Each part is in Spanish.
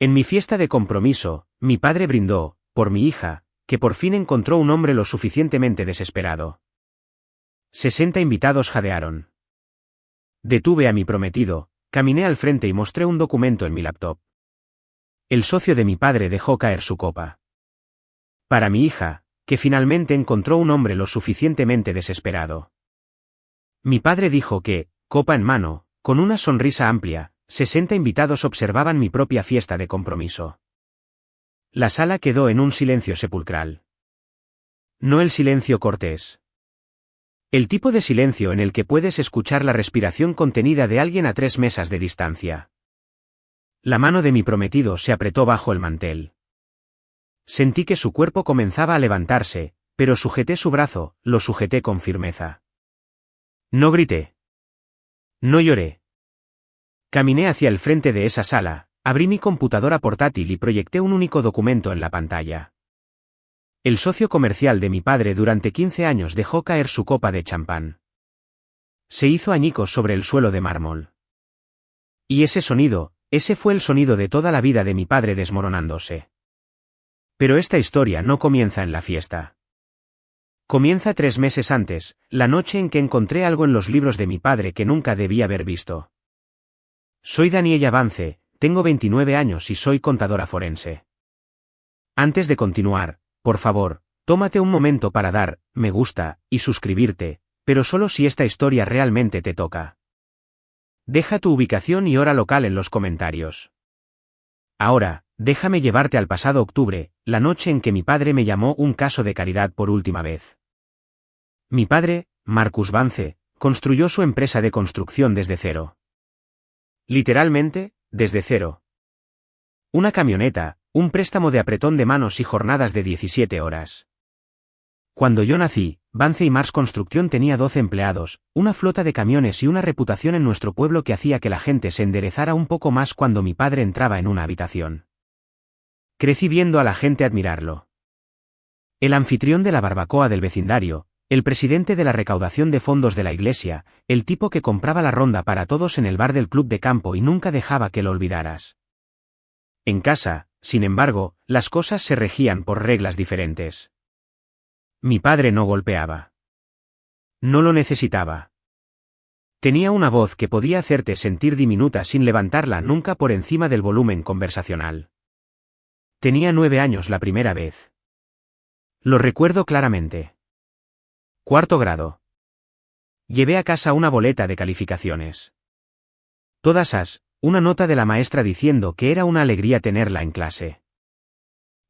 En mi fiesta de compromiso, mi padre brindó, por mi hija, que por fin encontró un hombre lo suficientemente desesperado. 60 invitados jadearon. Detuve a mi prometido, caminé al frente y mostré un documento en mi laptop. El socio de mi padre dejó caer su copa. Para mi hija, que finalmente encontró un hombre lo suficientemente desesperado. Mi padre dijo que, copa en mano, con una sonrisa amplia, 60 invitados observaban mi propia fiesta de compromiso. La sala quedó en un silencio sepulcral. No el silencio cortés. El tipo de silencio en el que puedes escuchar la respiración contenida de alguien a 3 mesas de distancia. La mano de mi prometido se apretó bajo el mantel. Sentí que su cuerpo comenzaba a levantarse, pero sujeté su brazo, lo sujeté con firmeza. No grité. No lloré. Caminé hacia el frente de esa sala, abrí mi computadora portátil y proyecté un único documento en la pantalla. El socio comercial de mi padre durante 15 años dejó caer su copa de champán. Se hizo añicos sobre el suelo de mármol. Y ese fue el sonido de toda la vida de mi padre desmoronándose. Pero esta historia no comienza en la fiesta. Comienza 3 meses antes, la noche en que encontré algo en los libros de mi padre que nunca debía haber visto. Soy Daniella Vance, tengo 29 años y soy contadora forense. Antes de continuar, por favor, tómate un momento para dar me gusta y suscribirte, pero solo si esta historia realmente te toca. Deja tu ubicación y hora local en los comentarios. Ahora, déjame llevarte al pasado octubre, la noche en que mi padre me llamó un caso de caridad por última vez. Mi padre, Marcus Vance, construyó su empresa de construcción desde cero. Literalmente, desde cero. Una camioneta, un préstamo de apretón de manos y jornadas de 17 horas. Cuando yo nací, Vance y Mars Construcción tenía 12 empleados, una flota de camiones y una reputación en nuestro pueblo que hacía que la gente se enderezara un poco más cuando mi padre entraba en una habitación. Crecí viendo a la gente admirarlo. El anfitrión de la barbacoa del vecindario, el presidente de la recaudación de fondos de la iglesia, el tipo que compraba la ronda para todos en el bar del club de campo y nunca dejaba que lo olvidaras. En casa, sin embargo, las cosas se regían por reglas diferentes. Mi padre no golpeaba. No lo necesitaba. Tenía una voz que podía hacerte sentir diminuta sin levantarla nunca por encima del volumen conversacional. Tenía 9 años la primera vez. Lo recuerdo claramente. 4º grado. Llevé a casa una boleta de calificaciones. Todas as, una nota de la maestra diciendo que era una alegría tenerla en clase.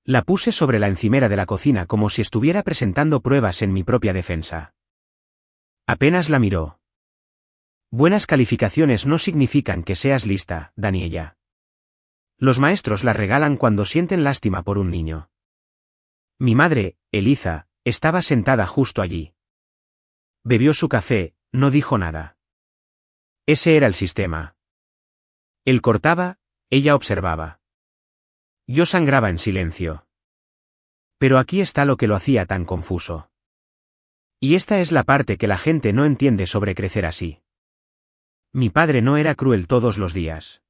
La puse sobre la encimera de la cocina como si estuviera presentando pruebas en mi propia defensa. Apenas la miró. Buenas calificaciones no significan que seas lista, Daniella. Los maestros las regalan cuando sienten lástima por un niño. Mi madre, Eliza, estaba sentada justo allí. Bebió su café, no dijo nada. Ese era el sistema. Él cortaba, ella observaba. Yo sangraba en silencio. Pero aquí está lo que lo hacía tan confuso. Y esta es la parte que la gente no entiende sobre crecer así. Mi padre no era cruel todos los días.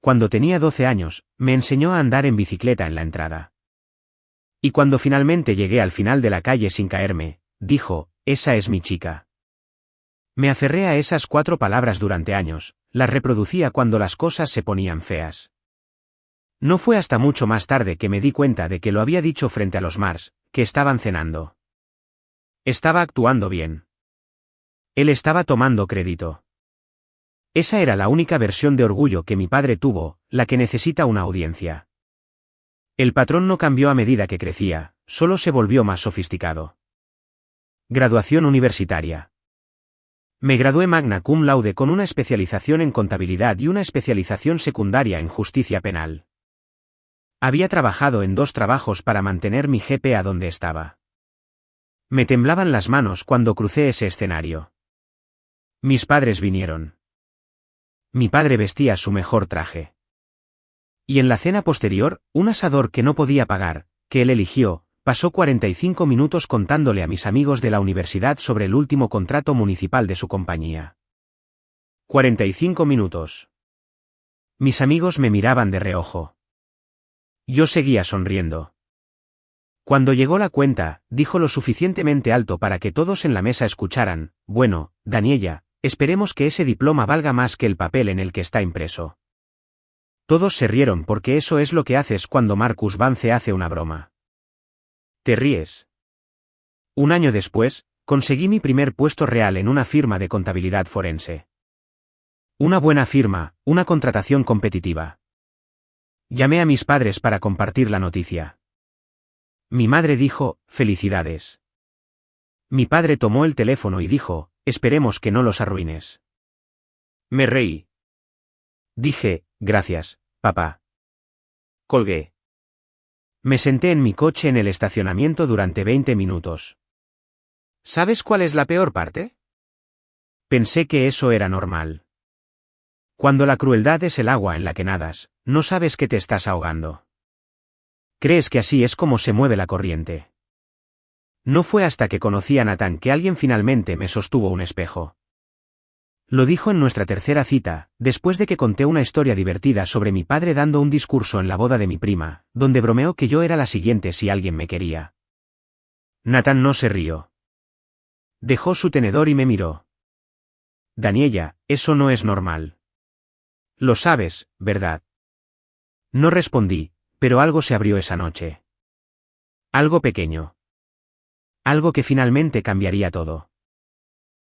Cuando tenía 12 años, me enseñó a andar en bicicleta en la entrada. Y cuando finalmente llegué al final de la calle sin caerme, dijo, esa es mi chica. Me aferré a esas 4 palabras durante años, las reproducía cuando las cosas se ponían feas. No fue hasta mucho más tarde que me di cuenta de que lo había dicho frente a los Mars, que estaban cenando. Estaba actuando bien. Él estaba tomando crédito. Esa era la única versión de orgullo que mi padre tuvo, la que necesita una audiencia. El patrón no cambió a medida que crecía, solo se volvió más sofisticado. Graduación universitaria. Me gradué magna cum laude con una especialización en contabilidad y una especialización secundaria en justicia penal. Había trabajado en 2 trabajos para mantener mi GPA donde estaba. Me temblaban las manos cuando crucé ese escenario. Mis padres vinieron. Mi padre vestía su mejor traje. Y en la cena posterior, un asador que no podía pagar, que él eligió, pasó 45 minutos contándole a mis amigos de la universidad sobre el último contrato municipal de su compañía. 45 minutos. Mis amigos me miraban de reojo. Yo seguía sonriendo. Cuando llegó la cuenta, dijo lo suficientemente alto para que todos en la mesa escucharan: bueno, Daniella, esperemos que ese diploma valga más que el papel en el que está impreso. Todos se rieron porque eso es lo que haces cuando Marcus Vance hace una broma. ¿Te ríes? Un año después, conseguí mi primer puesto real en una firma de contabilidad forense. Una buena firma, una contratación competitiva. Llamé a mis padres para compartir la noticia. Mi madre dijo: felicidades. Mi padre tomó el teléfono y dijo: esperemos que no los arruines. Me reí. Dije: gracias, papá. Colgué. Me senté en mi coche en el estacionamiento durante 20 minutos. ¿Sabes cuál es la peor parte? Pensé que eso era normal. Cuando la crueldad es el agua en la que nadas, no sabes que te estás ahogando. Crees que así es como se mueve la corriente. No fue hasta que conocí a Nathan que alguien finalmente me sostuvo un espejo. Lo dijo en nuestra tercera cita, después de que conté una historia divertida sobre mi padre dando un discurso en la boda de mi prima, donde bromeó que yo era la siguiente si alguien me quería. Nathan no se rió. Dejó su tenedor y me miró. Daniella, eso no es normal. Lo sabes, ¿verdad? No respondí, pero algo se abrió esa noche. Algo pequeño. Algo que finalmente cambiaría todo.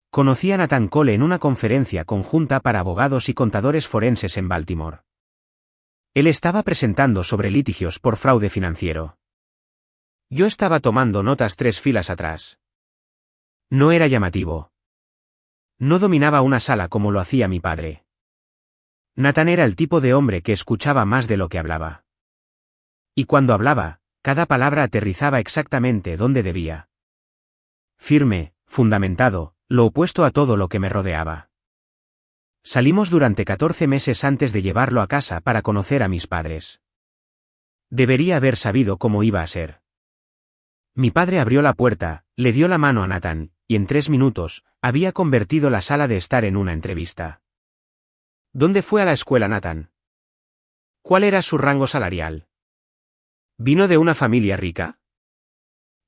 Conocí a Nathan Cole en una conferencia conjunta para abogados y contadores forenses en Baltimore. Él estaba presentando sobre litigios por fraude financiero. Yo estaba tomando notas 3 filas atrás. No era llamativo. No dominaba una sala como lo hacía mi padre. Nathan era el tipo de hombre que escuchaba más de lo que hablaba. Y cuando hablaba, cada palabra aterrizaba exactamente donde debía. Firme, fundamentado, lo opuesto a todo lo que me rodeaba. Salimos durante 14 meses antes de llevarlo a casa para conocer a mis padres. Debería haber sabido cómo iba a ser. Mi padre abrió la puerta, le dio la mano a Nathan, y en 3 minutos, había convertido la sala de estar en una entrevista. ¿Dónde fue a la escuela Nathan? ¿Cuál era su rango salarial? ¿Vino de una familia rica?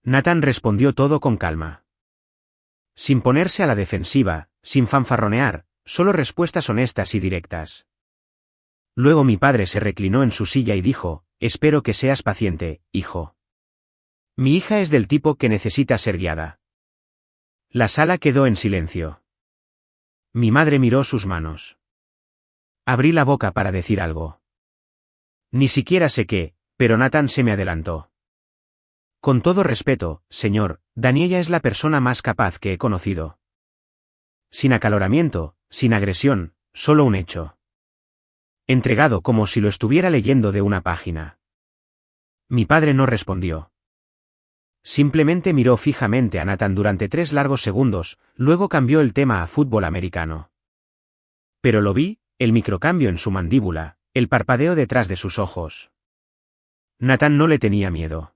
Nathan respondió todo con calma. Sin ponerse a la defensiva, sin fanfarronear, solo respuestas honestas y directas. Luego mi padre se reclinó en su silla y dijo: espero que seas paciente, hijo. Mi hija es del tipo que necesita ser guiada. La sala quedó en silencio. Mi madre miró sus manos. Abrí la boca para decir algo. Ni siquiera sé qué, pero Nathan se me adelantó. Con todo respeto, señor, Daniella es la persona más capaz que he conocido. Sin acaloramiento, sin agresión, solo un hecho. Entregado como si lo estuviera leyendo de una página. Mi padre no respondió. Simplemente miró fijamente a Nathan durante 3 largos segundos, luego cambió el tema a fútbol americano. Pero lo vi, el microcambio en su mandíbula, el parpadeo detrás de sus ojos. Nathan no le tenía miedo.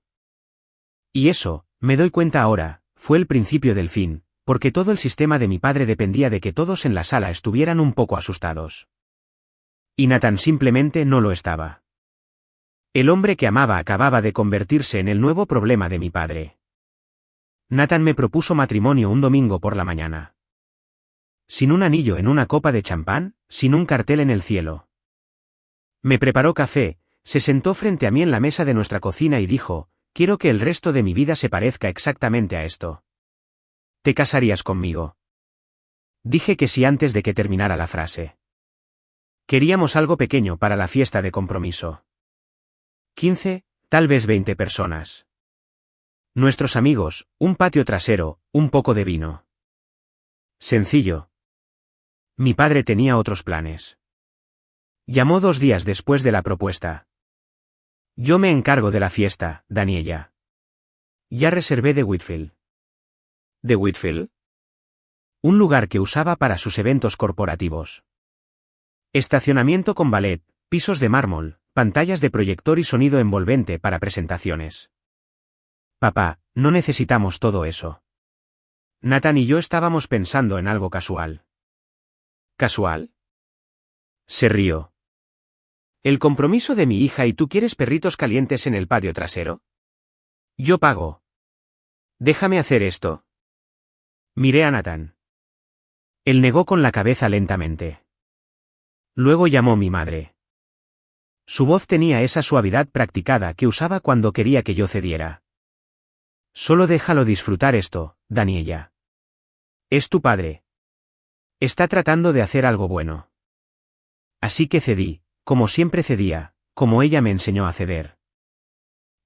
Y eso, me doy cuenta ahora, fue el principio del fin, porque todo el sistema de mi padre dependía de que todos en la sala estuvieran un poco asustados. Y Nathan simplemente no lo estaba. El hombre que amaba acababa de convertirse en el nuevo problema de mi padre. Nathan me propuso matrimonio un domingo por la mañana. Sin un anillo en una copa de champán, sin un cartel en el cielo. Me preparó café, se sentó frente a mí en la mesa de nuestra cocina y dijo: quiero que el resto de mi vida se parezca exactamente a esto. ¿Te casarías conmigo? Dije que sí antes de que terminara la frase. Queríamos algo pequeño para la fiesta de compromiso. 15, tal vez 20 personas. Nuestros amigos, un patio trasero, un poco de vino. Sencillo. Mi padre tenía otros planes. Llamó 2 días después de la propuesta. Yo me encargo de la fiesta, Daniella. Ya reservé The Whitfield. ¿The Whitfield? Un lugar que usaba para sus eventos corporativos. Estacionamiento con ballet, pisos de mármol, pantallas de proyector y sonido envolvente para presentaciones. Papá, no necesitamos todo eso. Nathan y yo estábamos pensando en algo casual. ¿Casual? Se rió. El compromiso de mi hija y tú quieres perritos calientes en el patio trasero. Yo pago. Déjame hacer esto. Miré a Nathan. Él negó con la cabeza lentamente. Luego llamó mi madre. Su voz tenía esa suavidad practicada que usaba cuando quería que yo cediera. Solo déjalo disfrutar esto, Daniela. Es tu padre. Está tratando de hacer algo bueno. Así que cedí, como siempre cedía, como ella me enseñó a ceder.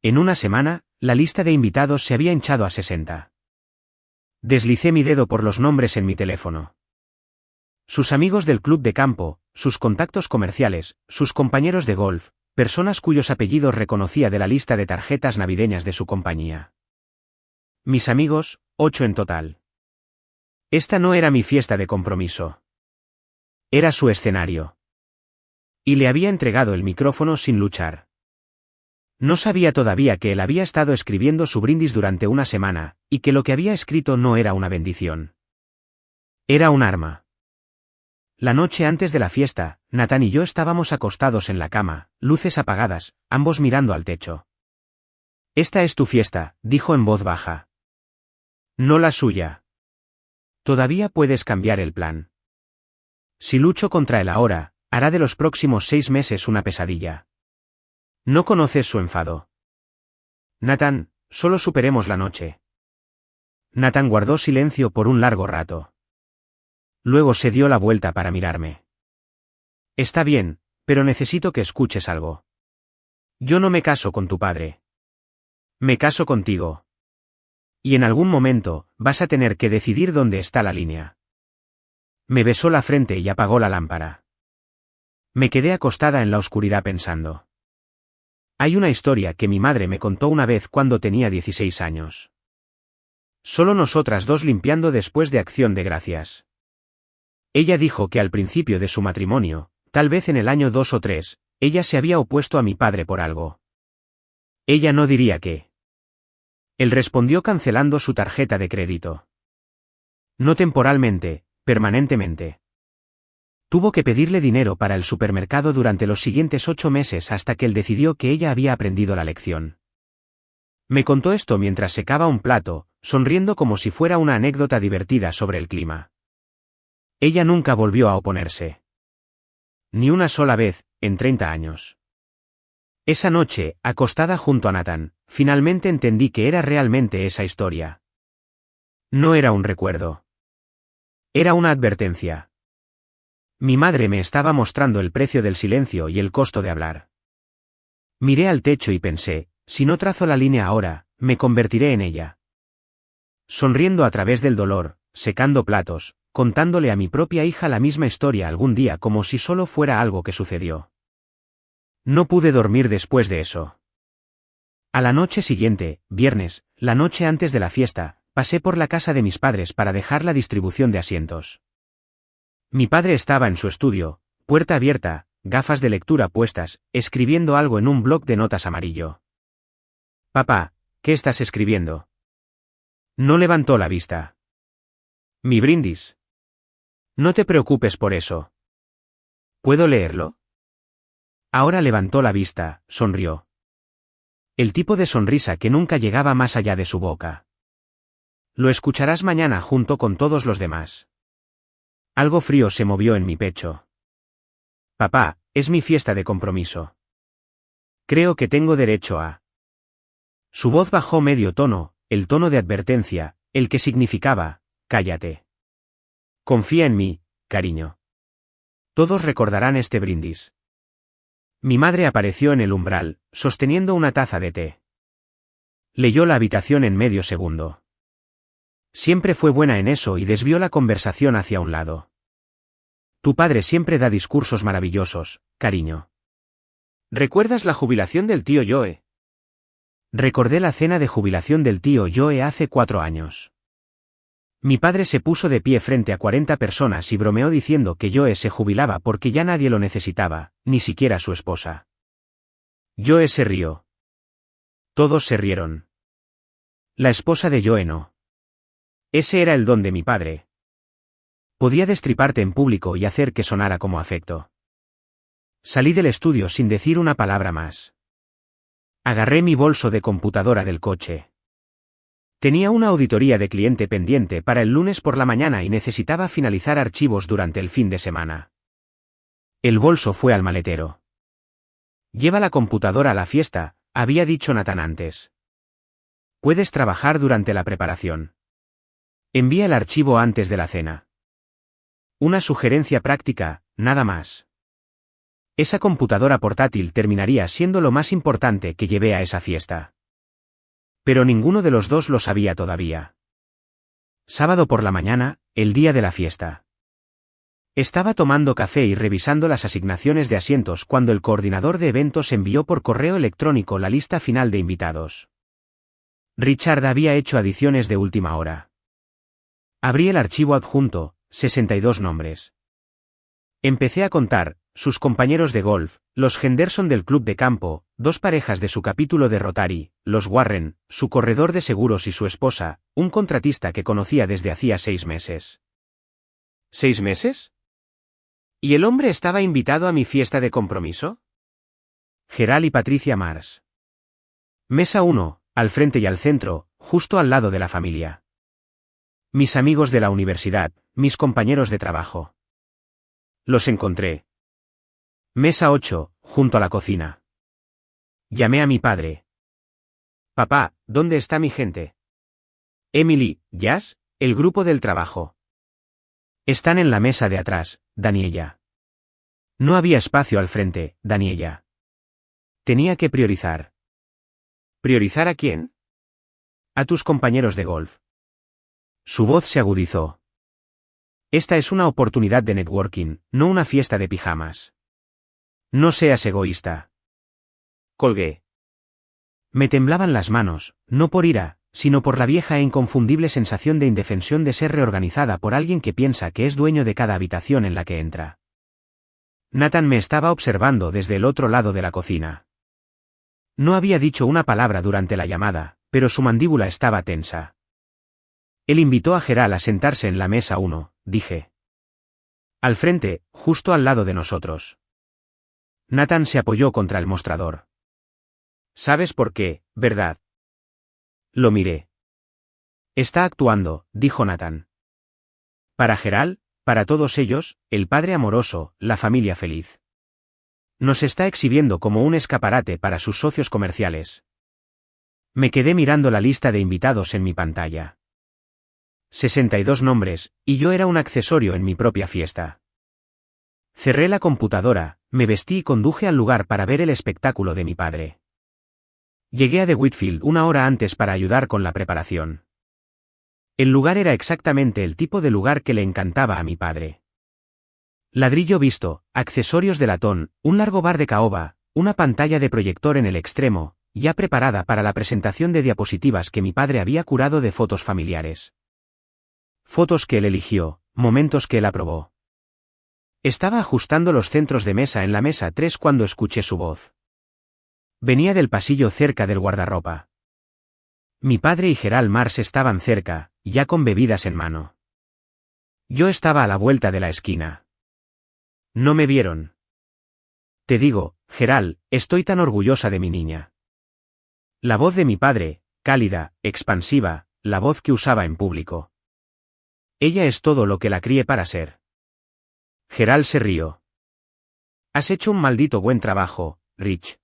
En una semana, la lista de invitados se había hinchado a 60. Deslicé mi dedo por los nombres en mi teléfono. Sus amigos del club de campo, sus contactos comerciales, sus compañeros de golf, personas cuyos apellidos reconocía de la lista de tarjetas navideñas de su compañía. Mis amigos, 8 en total. Esta no era mi fiesta de compromiso. Era su escenario. Y le había entregado el micrófono sin luchar. No sabía todavía que él había estado escribiendo su brindis durante una semana, y que lo que había escrito no era una bendición. Era un arma. La noche antes de la fiesta, Nathan y yo estábamos acostados en la cama, luces apagadas, ambos mirando al techo. Esta es tu fiesta, dijo en voz baja. No la suya. Todavía puedes cambiar el plan. Si lucho contra él ahora, hará de los próximos 6 meses una pesadilla. No conoces su enfado. Nathan, solo superemos la noche. Nathan guardó silencio por un largo rato. Luego se dio la vuelta para mirarme. Está bien, pero necesito que escuches algo. Yo no me caso con tu padre. Me caso contigo. Y en algún momento, vas a tener que decidir dónde está la línea. Me besó la frente y apagó la lámpara. Me quedé acostada en la oscuridad pensando. Hay una historia que mi madre me contó una vez cuando tenía 16 años. Solo nosotras dos limpiando después de Acción de Gracias. Ella dijo que al principio de su matrimonio, tal vez en el año 2 o 3, ella se había opuesto a mi padre por algo. Ella no diría qué. Él respondió cancelando su tarjeta de crédito. No temporalmente, permanentemente. Tuvo que pedirle dinero para el supermercado durante los siguientes 8 meses hasta que él decidió que ella había aprendido la lección. Me contó esto mientras secaba un plato, sonriendo como si fuera una anécdota divertida sobre el clima. Ella nunca volvió a oponerse. Ni una sola vez, en 30 años. Esa noche, acostada junto a Nathan, finalmente entendí que era realmente esa historia. No era un recuerdo. Era una advertencia. Mi madre me estaba mostrando el precio del silencio y el costo de hablar. Miré al techo y pensé, si no trazo la línea ahora, me convertiré en ella. Sonriendo a través del dolor, secando platos, contándole a mi propia hija la misma historia algún día como si solo fuera algo que sucedió. No pude dormir después de eso. A la noche siguiente, viernes, la noche antes de la fiesta, pasé por la casa de mis padres para dejar la distribución de asientos. Mi padre estaba en su estudio, puerta abierta, gafas de lectura puestas, escribiendo algo en un bloc de notas amarillo. Papá, ¿qué estás escribiendo? No levantó la vista. Mi brindis. No te preocupes por eso. ¿Puedo leerlo? Ahora levantó la vista, sonrió. El tipo de sonrisa que nunca llegaba más allá de su boca. Lo escucharás mañana junto con todos los demás. Algo frío se movió en mi pecho. Papá, es mi fiesta de compromiso. Creo que tengo derecho a... Su voz bajó medio tono, el tono de advertencia, el que significaba, cállate. Confía en mí, cariño. Todos recordarán este brindis. Mi madre apareció en el umbral, sosteniendo una taza de té. Leyó la habitación en medio segundo. Siempre fue buena en eso y desvió la conversación hacia un lado. Tu padre siempre da discursos maravillosos, cariño. ¿Recuerdas la jubilación del tío Joe? Recordé la cena de jubilación del tío Joe hace 4 años. Mi padre se puso de pie frente a 40 personas y bromeó diciendo que Joe se jubilaba porque ya nadie lo necesitaba, ni siquiera su esposa. Joe se rió. Todos se rieron. La esposa de Joe no. Ese era el don de mi padre. Podía destriparte en público y hacer que sonara como afecto. Salí del estudio sin decir una palabra más. Agarré mi bolso de computadora del coche. Tenía una auditoría de cliente pendiente para el lunes por la mañana y necesitaba finalizar archivos durante el fin de semana. El bolso fue al maletero. Lleva la computadora a la fiesta, había dicho Nathan antes. Puedes trabajar durante la preparación. Envía el archivo antes de la cena. Una sugerencia práctica, nada más. Esa computadora portátil terminaría siendo lo más importante que llevé a esa fiesta. Pero ninguno de los dos lo sabía todavía. Sábado por la mañana, el día de la fiesta. Estaba tomando café y revisando las asignaciones de asientos cuando el coordinador de eventos envió por correo electrónico la lista final de invitados. Richard había hecho adiciones de última hora. Abrí el archivo adjunto, 62 nombres. Empecé a contar, sus compañeros de golf, los Henderson del club de campo, 2 parejas de su capítulo de Rotary, los Warren, su corredor de seguros y su esposa, un contratista que conocía desde hacía 6 meses. ¿6 meses? ¿Y el hombre estaba invitado a mi fiesta de compromiso? Gerald y Patricia Mars. Mesa 1, al frente y al centro, justo al lado de la familia. Mis amigos de la universidad, mis compañeros de trabajo. Los encontré. Mesa 8, junto a la cocina. Llamé a mi padre. Papá, ¿dónde está mi gente? Emily, Jazz, el grupo del trabajo. Están en la mesa de atrás, Daniela. No había espacio al frente, Daniela. Tenía que priorizar. ¿Priorizar a quién? A tus compañeros de golf. Su voz se agudizó. Esta es una oportunidad de networking, no una fiesta de pijamas. No seas egoísta. Colgué. Me temblaban las manos, no por ira, sino por la vieja e inconfundible sensación de indefensión de ser reorganizada por alguien que piensa que es dueño de cada habitación en la que entra. Nathan me estaba observando desde el otro lado de la cocina. No había dicho una palabra durante la llamada, pero su mandíbula estaba tensa. Él invitó a Gerald a sentarse en la mesa 1, dije. Al frente, justo al lado de nosotros. Nathan se apoyó contra el mostrador. ¿Sabes por qué, verdad? Lo miré. Está actuando, dijo Nathan. Para Gerald, para todos ellos, el padre amoroso, la familia feliz. Nos está exhibiendo como un escaparate para sus socios comerciales. Me quedé mirando la lista de invitados en mi pantalla. 62 nombres, y yo era un accesorio en mi propia fiesta. Cerré la computadora, me vestí y conduje al lugar para ver el espectáculo de mi padre. Llegué a The Whitfield 1 hora antes para ayudar con la preparación. El lugar era exactamente el tipo de lugar que le encantaba a mi padre. Ladrillo visto, accesorios de latón, un largo bar de caoba, una pantalla de proyector en el extremo, ya preparada para la presentación de diapositivas que mi padre había curado de fotos familiares. Fotos que él eligió, momentos que él aprobó. Estaba ajustando los centros de mesa en la mesa 3 cuando escuché su voz. Venía del pasillo cerca del guardarropa. Mi padre y Gerald Mars estaban cerca, ya con bebidas en mano. Yo estaba a la vuelta de la esquina. No me vieron. Te digo, Gerald, estoy tan orgullosa de mi niña. La voz de mi padre, cálida, expansiva, la voz que usaba en público. Ella es todo lo que la crié para ser. Gerald se rió. Has hecho un maldito buen trabajo, Rich.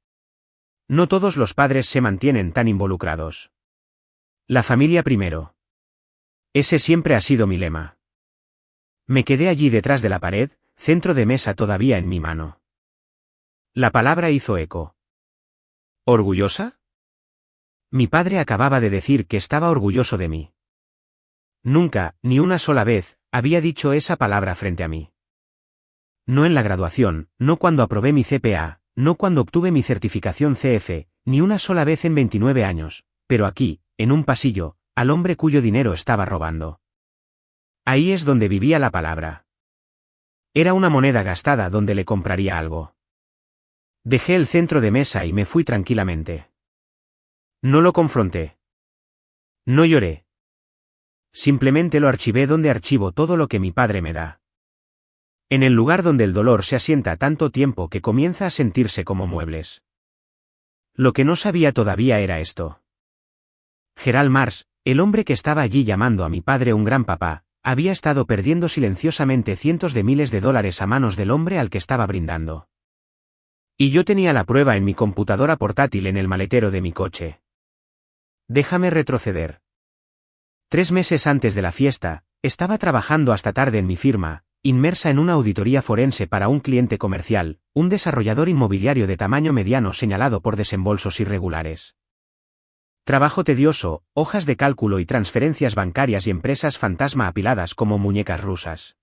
No todos los padres se mantienen tan involucrados. La familia primero. Ese siempre ha sido mi lema. Me quedé allí detrás de la pared, centro de mesa todavía en mi mano. La palabra hizo eco. ¿Orgullosa? Mi padre acababa de decir que estaba orgulloso de mí. Nunca, ni una sola vez, había dicho esa palabra frente a mí. No en la graduación, no cuando aprobé mi CPA, no cuando obtuve mi certificación CF, ni una sola vez en 29 años, pero aquí, en un pasillo, al hombre cuyo dinero estaba robando. Ahí es donde vivía la palabra. Era una moneda gastada donde le compraría algo. Dejé el centro de mesa y me fui tranquilamente. No lo confronté. No lloré. Simplemente lo archivé donde archivo todo lo que mi padre me da. En el lugar donde el dolor se asienta tanto tiempo que comienza a sentirse como muebles. Lo que no sabía todavía era esto. Gerald Marsh, el hombre que estaba allí llamando a mi padre un gran papá, había estado perdiendo silenciosamente cientos de miles de dólares a manos del hombre al que estaba brindando. Y yo tenía la prueba en mi computadora portátil en el maletero de mi coche. Déjame retroceder. 3 meses antes de la fiesta, estaba trabajando hasta tarde en mi firma, inmersa en una auditoría forense para un cliente comercial, un desarrollador inmobiliario de tamaño mediano señalado por desembolsos irregulares. Trabajo tedioso, hojas de cálculo y transferencias bancarias y empresas fantasma apiladas como muñecas rusas.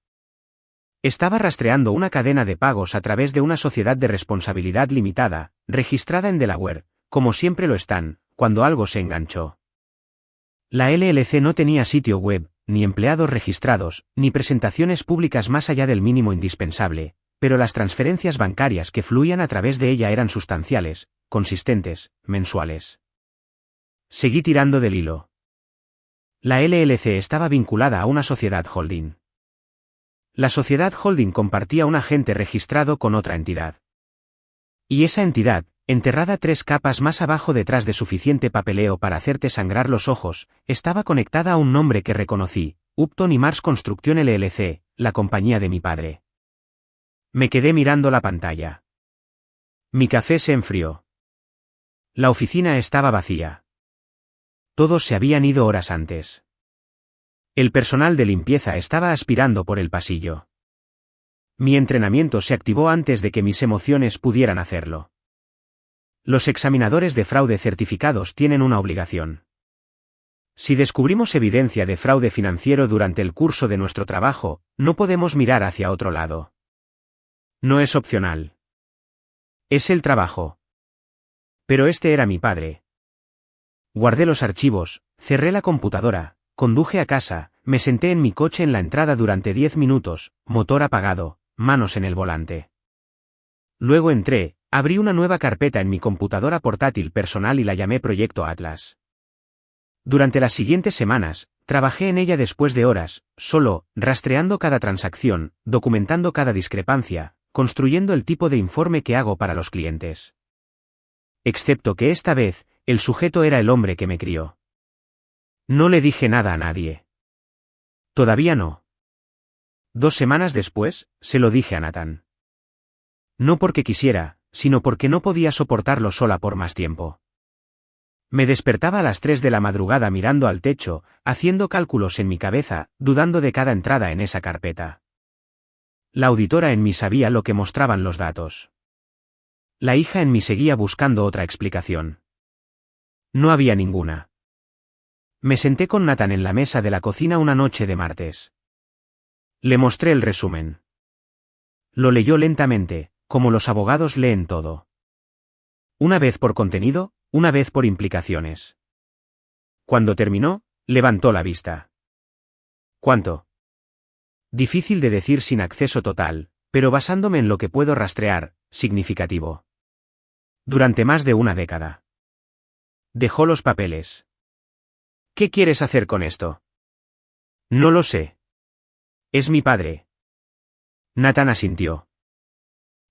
Estaba rastreando una cadena de pagos a través de una sociedad de responsabilidad limitada, registrada en Delaware, como siempre lo están, cuando algo se enganchó. La LLC no tenía sitio web, ni empleados registrados, ni presentaciones públicas más allá del mínimo indispensable, pero las transferencias bancarias que fluían a través de ella eran sustanciales, consistentes, mensuales. Seguí tirando del hilo. La LLC estaba vinculada a una sociedad holding. La sociedad holding compartía un agente registrado con otra entidad. Y esa entidad, enterrada 3 capas más abajo detrás de suficiente papeleo para hacerte sangrar los ojos, estaba conectada a un nombre que reconocí, Upton y Marsh Construction LLC, la compañía de mi padre. Me quedé mirando la pantalla. Mi café se enfrió. La oficina estaba vacía. Todos se habían ido horas antes. El personal de limpieza estaba aspirando por el pasillo. Mi entrenamiento se activó antes de que mis emociones pudieran hacerlo. Los examinadores de fraude certificados tienen una obligación. Si descubrimos evidencia de fraude financiero durante el curso de nuestro trabajo, no podemos mirar hacia otro lado. No es opcional. Es el trabajo. Pero este era mi padre. Guardé los archivos, cerré la computadora, conduje a casa, me senté en mi coche en la entrada durante 10 minutos, motor apagado, manos en el volante. Luego entré, abrí una nueva carpeta en mi computadora portátil personal y la llamé Proyecto Atlas. Durante las siguientes semanas, trabajé en ella después de horas, solo, rastreando cada transacción, documentando cada discrepancia, construyendo el tipo de informe que hago para los clientes. Excepto que esta vez, el sujeto era el hombre que me crió. No le dije nada a nadie. Todavía no. 2 semanas después, se lo dije a Nathan. No porque quisiera, sino porque no podía soportarlo sola por más tiempo. Me despertaba a las 3 de la madrugada mirando al techo, haciendo cálculos en mi cabeza, dudando de cada entrada en esa carpeta. La auditora en mí sabía lo que mostraban los datos. La hija en mí seguía buscando otra explicación. No había ninguna. Me senté con Nathan en la mesa de la cocina una noche de martes. Le mostré el resumen. Lo leyó lentamente, como los abogados leen todo. Una vez por contenido, una vez por implicaciones. Cuando terminó, levantó la vista. ¿Cuánto? Difícil de decir sin acceso total, pero basándome en lo que puedo rastrear, significativo. Durante más de una década. Dejó los papeles. ¿Qué quieres hacer con esto? No lo sé. Es mi padre. Nathan asintió.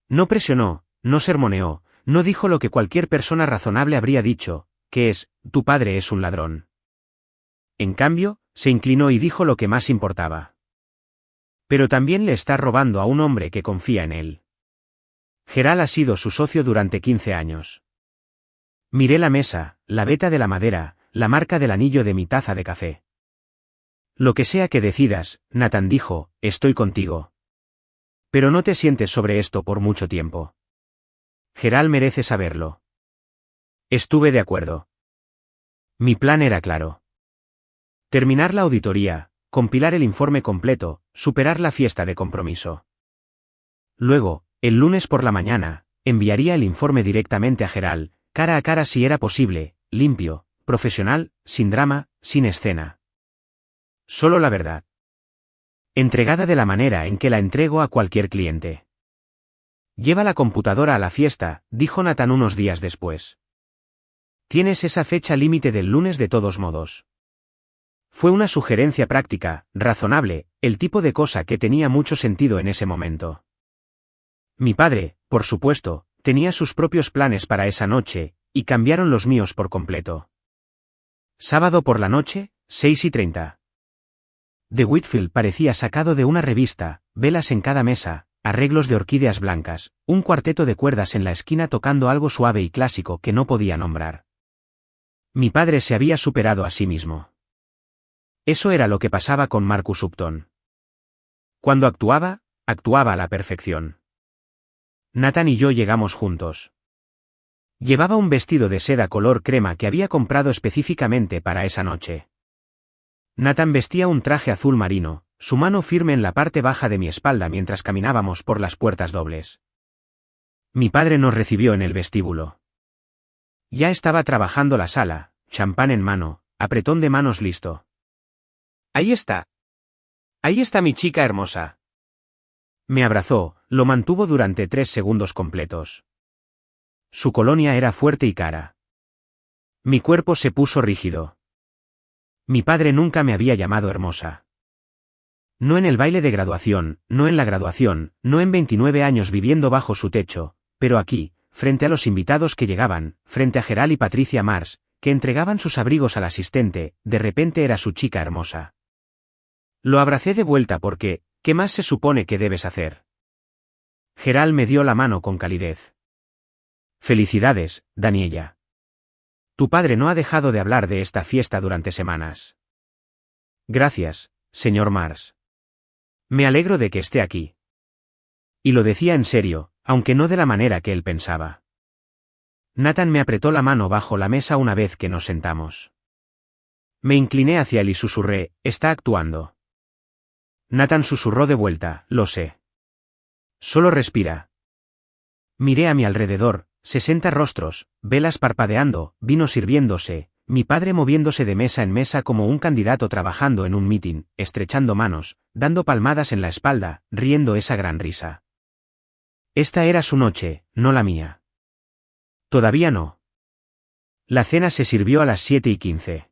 No presionó, no sermoneó, no dijo lo que cualquier persona razonable habría dicho, que es, tu padre es un ladrón. En cambio, se inclinó y dijo lo que más importaba. Pero también le está robando a un hombre que confía en él. Gerald ha sido su socio durante 15 años. Miré la mesa, la veta de la madera, la marca del anillo de mi taza de café. Lo que sea que decidas, Nathan dijo, estoy contigo. Pero no te sientes sobre esto por mucho tiempo. Gerald merece saberlo. Estuve de acuerdo. Mi plan era claro. Terminar la auditoría, compilar el informe completo, superar la fiesta de compromiso. Luego, el lunes por la mañana, enviaría el informe directamente a Gerald, cara a cara si era posible, limpio, profesional, sin drama, sin escena. Solo la verdad. Entregada de la manera en que la entrego a cualquier cliente. Lleva la computadora a la fiesta, dijo Nathan unos días después. Tienes esa fecha límite del lunes de todos modos. Fue una sugerencia práctica, razonable, el tipo de cosa que tenía mucho sentido en ese momento. Mi padre, por supuesto, tenía sus propios planes para esa noche, y cambiaron los míos por completo. Sábado por la noche, 6:30. The Whitfield parecía sacado de una revista, velas en cada mesa, arreglos de orquídeas blancas, un cuarteto de cuerdas en la esquina tocando algo suave y clásico que no podía nombrar. Mi padre se había superado a sí mismo. Eso era lo que pasaba con Marcus Upton. Cuando actuaba a la perfección. Nathan y yo llegamos juntos. Llevaba un vestido de seda color crema que había comprado específicamente para esa noche. Nathan vestía un traje azul marino, su mano firme en la parte baja de mi espalda mientras caminábamos por las puertas dobles. Mi padre nos recibió en el vestíbulo. Ya estaba trabajando la sala, champán en mano, apretón de manos listo. Ahí está. Ahí está mi chica hermosa. Me abrazó, lo mantuvo durante 3 segundos completos. Su colonia era fuerte y cara. Mi cuerpo se puso rígido. Mi padre nunca me había llamado hermosa. No en el baile de graduación, no en la graduación, no en 29 años viviendo bajo su techo, pero aquí, frente a los invitados que llegaban, frente a Gerald y Patricia Mars, que entregaban sus abrigos al asistente, de repente era su chica hermosa. Lo abracé de vuelta porque, ¿qué más se supone que debes hacer? Gerald me dio la mano con calidez. Felicidades, Daniella. Tu padre no ha dejado de hablar de esta fiesta durante semanas. Gracias, señor Mars. Me alegro de que esté aquí. Y lo decía en serio, aunque no de la manera que él pensaba. Nathan me apretó la mano bajo la mesa una vez que nos sentamos. Me incliné hacia él y susurré, está actuando. Nathan susurró de vuelta, lo sé. Solo respira. Miré a mi alrededor, 60 rostros, velas parpadeando, vino sirviéndose, mi padre moviéndose de mesa en mesa como un candidato trabajando en un mitin, estrechando manos, dando palmadas en la espalda, riendo esa gran risa. Esta era su noche, no la mía. Todavía no. La cena se sirvió a las 7:15.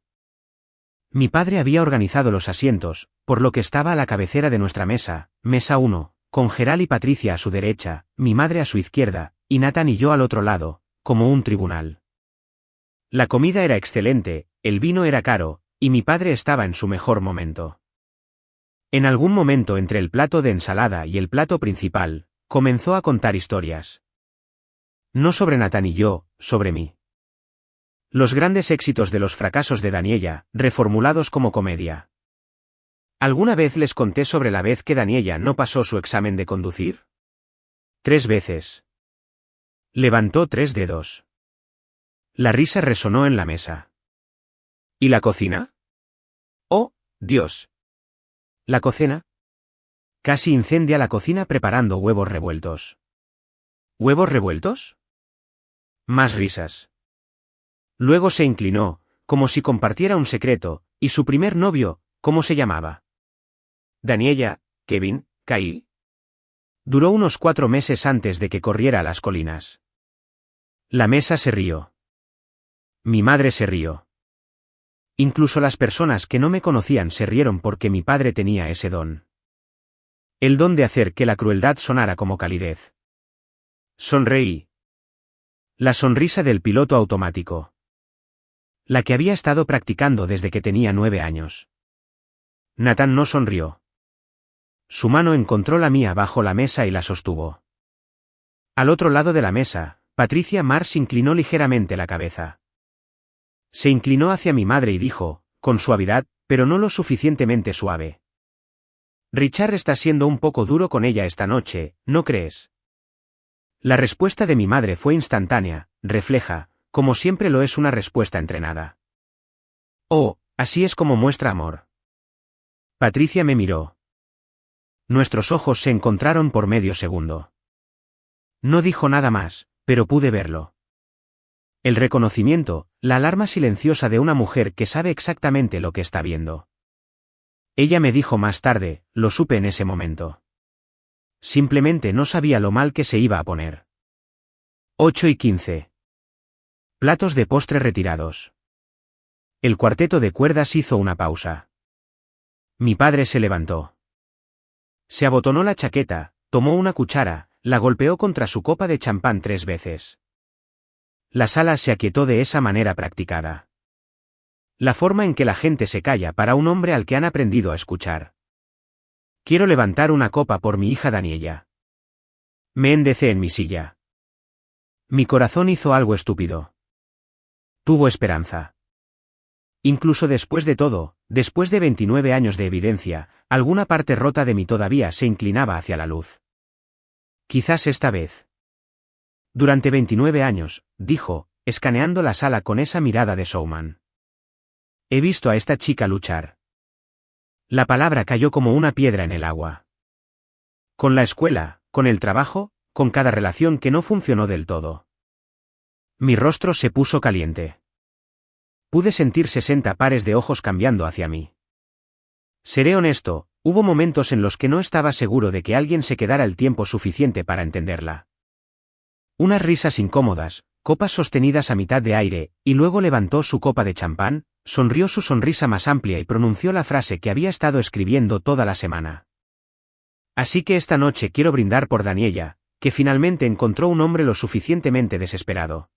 Mi padre había organizado los asientos, por lo que estaba a la cabecera de nuestra mesa, mesa 1, con Gerald y Patricia a su derecha, mi madre a su izquierda, y Nathan y yo al otro lado, como un tribunal. La comida era excelente, el vino era caro, y mi padre estaba en su mejor momento. En algún momento entre el plato de ensalada y el plato principal, comenzó a contar historias. No sobre Nathan y yo, sobre mí. Los grandes éxitos de los fracasos de Daniella, reformulados como comedia. ¿Alguna vez les conté sobre la vez que Daniella no pasó su examen de conducir? 3 veces. Levantó 3 dedos. La risa resonó en la mesa. ¿Y la cocina? ¡Oh, Dios! ¿La cocina? Casi incendia la cocina preparando huevos revueltos. ¿Huevos revueltos? Más risas. Luego se inclinó, como si compartiera un secreto, y su primer novio, ¿cómo se llamaba? Daniella, Kevin, Kyle. Duró unos 4 meses antes de que corriera a las colinas. La mesa se rió. Mi madre se rió. Incluso las personas que no me conocían se rieron porque mi padre tenía ese don. El don de hacer que la crueldad sonara como calidez. Sonreí. La sonrisa del piloto automático. La que había estado practicando desde que tenía 9 años. Nathan no sonrió. Su mano encontró la mía bajo la mesa y la sostuvo. Al otro lado de la mesa, Patricia Mars inclinó ligeramente la cabeza. Se inclinó hacia mi madre y dijo, con suavidad, pero no lo suficientemente suave. Richard está siendo un poco duro con ella esta noche, ¿no crees? La respuesta de mi madre fue instantánea, refleja, como siempre lo es una respuesta entrenada. Oh, así es como muestra amor. Patricia me miró. Nuestros ojos se encontraron por medio segundo. No dijo nada más, pero pude verlo. El reconocimiento, la alarma silenciosa de una mujer que sabe exactamente lo que está viendo. Ella me dijo más tarde, lo supe en ese momento. Simplemente no sabía lo mal que se iba a poner. 8:15. Platos de postre retirados. El cuarteto de cuerdas hizo una pausa. Mi padre se levantó. Se abotonó la chaqueta, tomó una cuchara, la golpeó contra su copa de champán 3 veces. La sala se aquietó de esa manera practicada. La forma en que la gente se calla para un hombre al que han aprendido a escuchar. Quiero levantar una copa por mi hija Daniella. Me endecé en mi silla. Mi corazón hizo algo estúpido. Tuvo esperanza. Incluso después de todo, después de 29 años de evidencia, alguna parte rota de mí todavía se inclinaba hacia la luz. Quizás esta vez. Durante 29 años, dijo, escaneando la sala con esa mirada de showman. He visto a esta chica luchar. La palabra cayó como una piedra en el agua. Con la escuela, con el trabajo, con cada relación que no funcionó del todo. Mi rostro se puso caliente. Pude sentir 60 pares de ojos cambiando hacia mí. Seré honesto, hubo momentos en los que no estaba seguro de que alguien se quedara el tiempo suficiente para entenderla. Unas risas incómodas, copas sostenidas a mitad de aire, y luego levantó su copa de champán, sonrió su sonrisa más amplia y pronunció la frase que había estado escribiendo toda la semana. Así que esta noche quiero brindar por Daniella, que finalmente encontró un hombre lo suficientemente desesperado.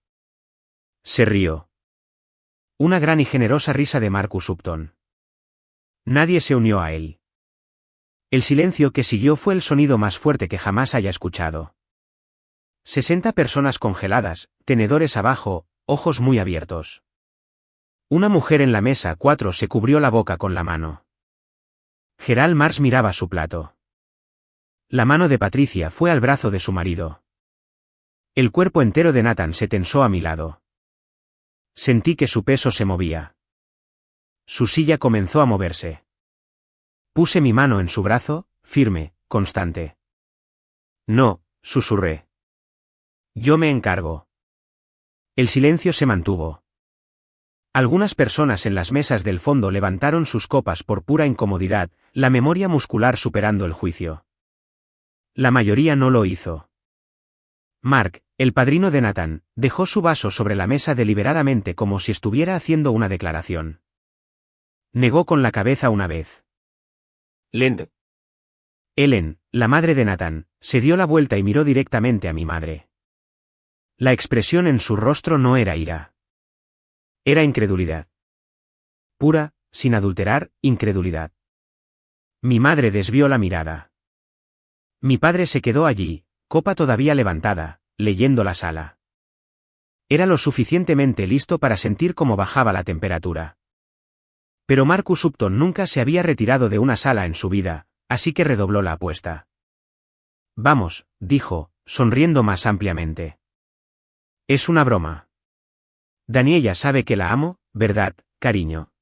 Se rió. Una gran y generosa risa de Marcus Upton. Nadie se unió a él. El silencio que siguió fue el sonido más fuerte que jamás haya escuchado. 60 personas congeladas, tenedores abajo, ojos muy abiertos. Una mujer en la mesa 4 se cubrió la boca con la mano. Gerald Marsh miraba su plato. La mano de Patricia fue al brazo de su marido. El cuerpo entero de Nathan se tensó a mi lado. Sentí que su peso se movía. Su silla comenzó a moverse. Puse mi mano en su brazo, firme, constante. No, susurré. Yo me encargo. El silencio se mantuvo. Algunas personas en las mesas del fondo levantaron sus copas por pura incomodidad, la memoria muscular superando el juicio. La mayoría no lo hizo. Mark, el padrino de Nathan, dejó su vaso sobre la mesa deliberadamente como si estuviera haciendo una declaración. Negó con la cabeza una vez. Lind. Ellen, la madre de Nathan, se dio la vuelta y miró directamente a mi madre. La expresión en su rostro no era ira. Era incredulidad. Pura, sin adulterar, incredulidad. Mi madre desvió la mirada. Mi padre se quedó allí, copa todavía levantada, leyendo la sala. Era lo suficientemente listo para sentir cómo bajaba la temperatura. Pero Marcus Upton nunca se había retirado de una sala en su vida, así que redobló la apuesta. Vamos, dijo, sonriendo más ampliamente. Es una broma. Daniella sabe que la amo, ¿verdad, cariño?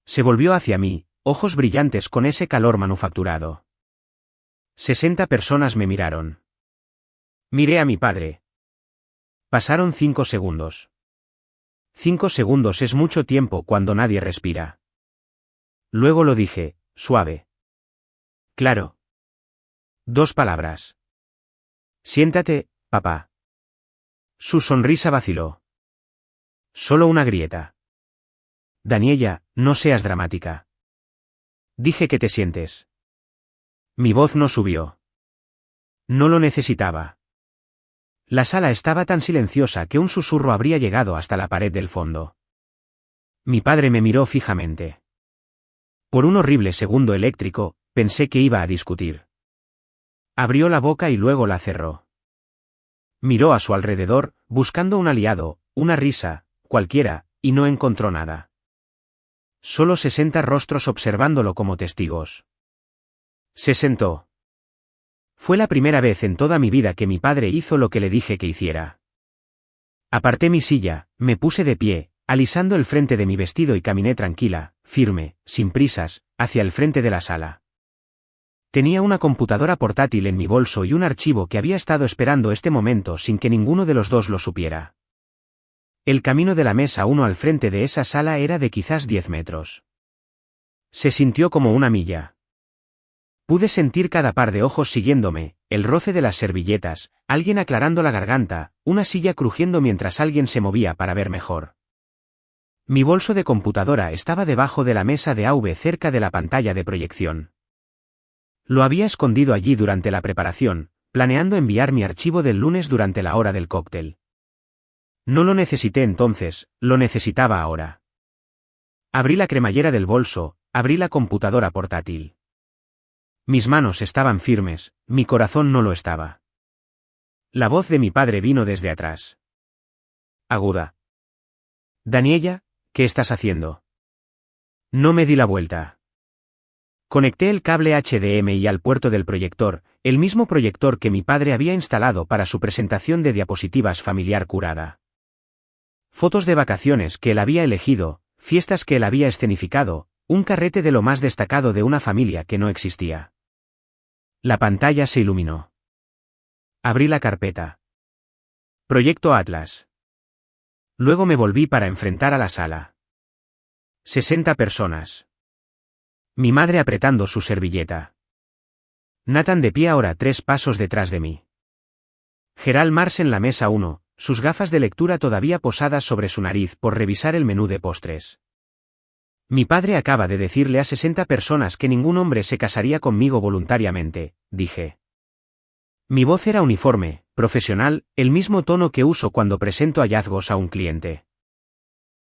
Se volvió hacia mí, ojos brillantes con ese calor manufacturado. 60 personas me miraron. Miré a mi padre. Pasaron 5 segundos. 5 segundos es mucho tiempo cuando nadie respira. Luego lo dije, suave. Claro. 2 palabras. Siéntate, papá. Su sonrisa vaciló. Solo una grieta. Daniella, no seas dramática. Dije que te sientes. Mi voz no subió. No lo necesitaba. La sala estaba tan silenciosa que un susurro habría llegado hasta la pared del fondo. Mi padre me miró fijamente. Por un horrible segundo eléctrico, pensé que iba a discutir. Abrió la boca y luego la cerró. Miró a su alrededor, buscando un aliado, una risa, cualquiera, y no encontró nada. Solo 60 rostros observándolo como testigos. Se sentó. Fue la primera vez en toda mi vida que mi padre hizo lo que le dije que hiciera. Aparté mi silla, me puse de pie, alisando el frente de mi vestido y caminé tranquila, firme, sin prisas, hacia el frente de la sala. Tenía una computadora portátil en mi bolso y un archivo que había estado esperando este momento sin que ninguno de los dos lo supiera. El camino de la mesa 1 al frente de esa sala era de quizás 10 metros. Se sintió como una milla. Pude sentir cada par de ojos siguiéndome, el roce de las servilletas, alguien aclarando la garganta, una silla crujiendo mientras alguien se movía para ver mejor. Mi bolso de computadora estaba debajo de la mesa de AV cerca de la pantalla de proyección. Lo había escondido allí durante la preparación, planeando enviar mi archivo del lunes durante la hora del cóctel. No lo necesité entonces, lo necesitaba ahora. Abrí la cremallera del bolso, abrí la computadora portátil. Mis manos estaban firmes, mi corazón no lo estaba. La voz de mi padre vino desde atrás. Aguda. Daniela, ¿qué estás haciendo? No me di la vuelta. Conecté el cable HDMI al puerto del proyector, el mismo proyector que mi padre había instalado para su presentación de diapositivas familiar curada. Fotos de vacaciones que él había elegido, fiestas que él había escenificado, un carrete de lo más destacado de una familia que no existía. La pantalla se iluminó. Abrí la carpeta. Proyecto Atlas. Luego me volví para enfrentar a la sala. 60 personas. Mi madre apretando su servilleta. Nathan de pie ahora 3 pasos detrás de mí. Gerald Marx en la mesa 1, sus gafas de lectura todavía posadas sobre su nariz por revisar el menú de postres. Mi padre acaba de decirle a 60 personas que ningún hombre se casaría conmigo voluntariamente, dije. Mi voz era uniforme, profesional, el mismo tono que uso cuando presento hallazgos a un cliente.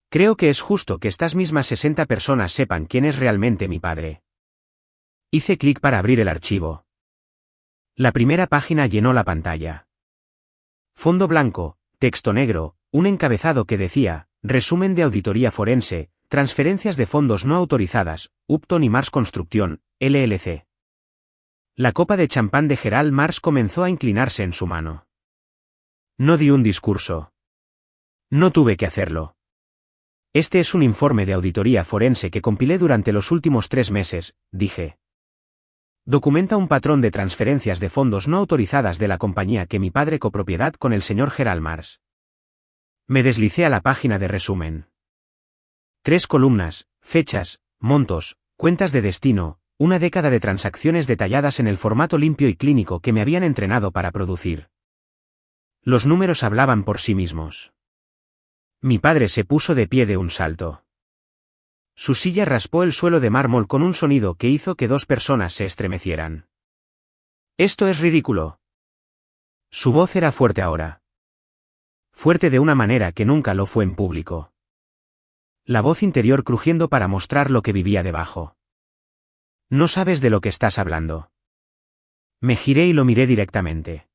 Creo que es justo que estas mismas 60 personas sepan quién es realmente mi padre. Hice clic para abrir el archivo. La primera página llenó la pantalla. Fondo blanco, texto negro, un encabezado que decía, resumen de auditoría forense, transferencias de fondos no autorizadas, Upton y Mars Construcción, LLC. La copa de champán de Gerald Marx comenzó a inclinarse en su mano. No di un discurso. No tuve que hacerlo. Este es un informe de auditoría forense que compilé durante los últimos 3 meses, dije. Documenta un patrón de transferencias de fondos no autorizadas de la compañía que mi padre copropiedad con el señor Gerald Marx. Me deslicé a la página de resumen. 3 columnas, fechas, montos, cuentas de destino, una década de transacciones detalladas en el formato limpio y clínico que me habían entrenado para producir. Los números hablaban por sí mismos. Mi padre se puso de pie de un salto. Su silla raspó el suelo de mármol con un sonido que hizo que 2 personas se estremecieran. Esto es ridículo. Su voz era fuerte ahora. Fuerte de una manera que nunca lo fue en público. La voz interior crujiendo para mostrar lo que vivía debajo. No sabes de lo que estás hablando. Me giré y lo miré directamente.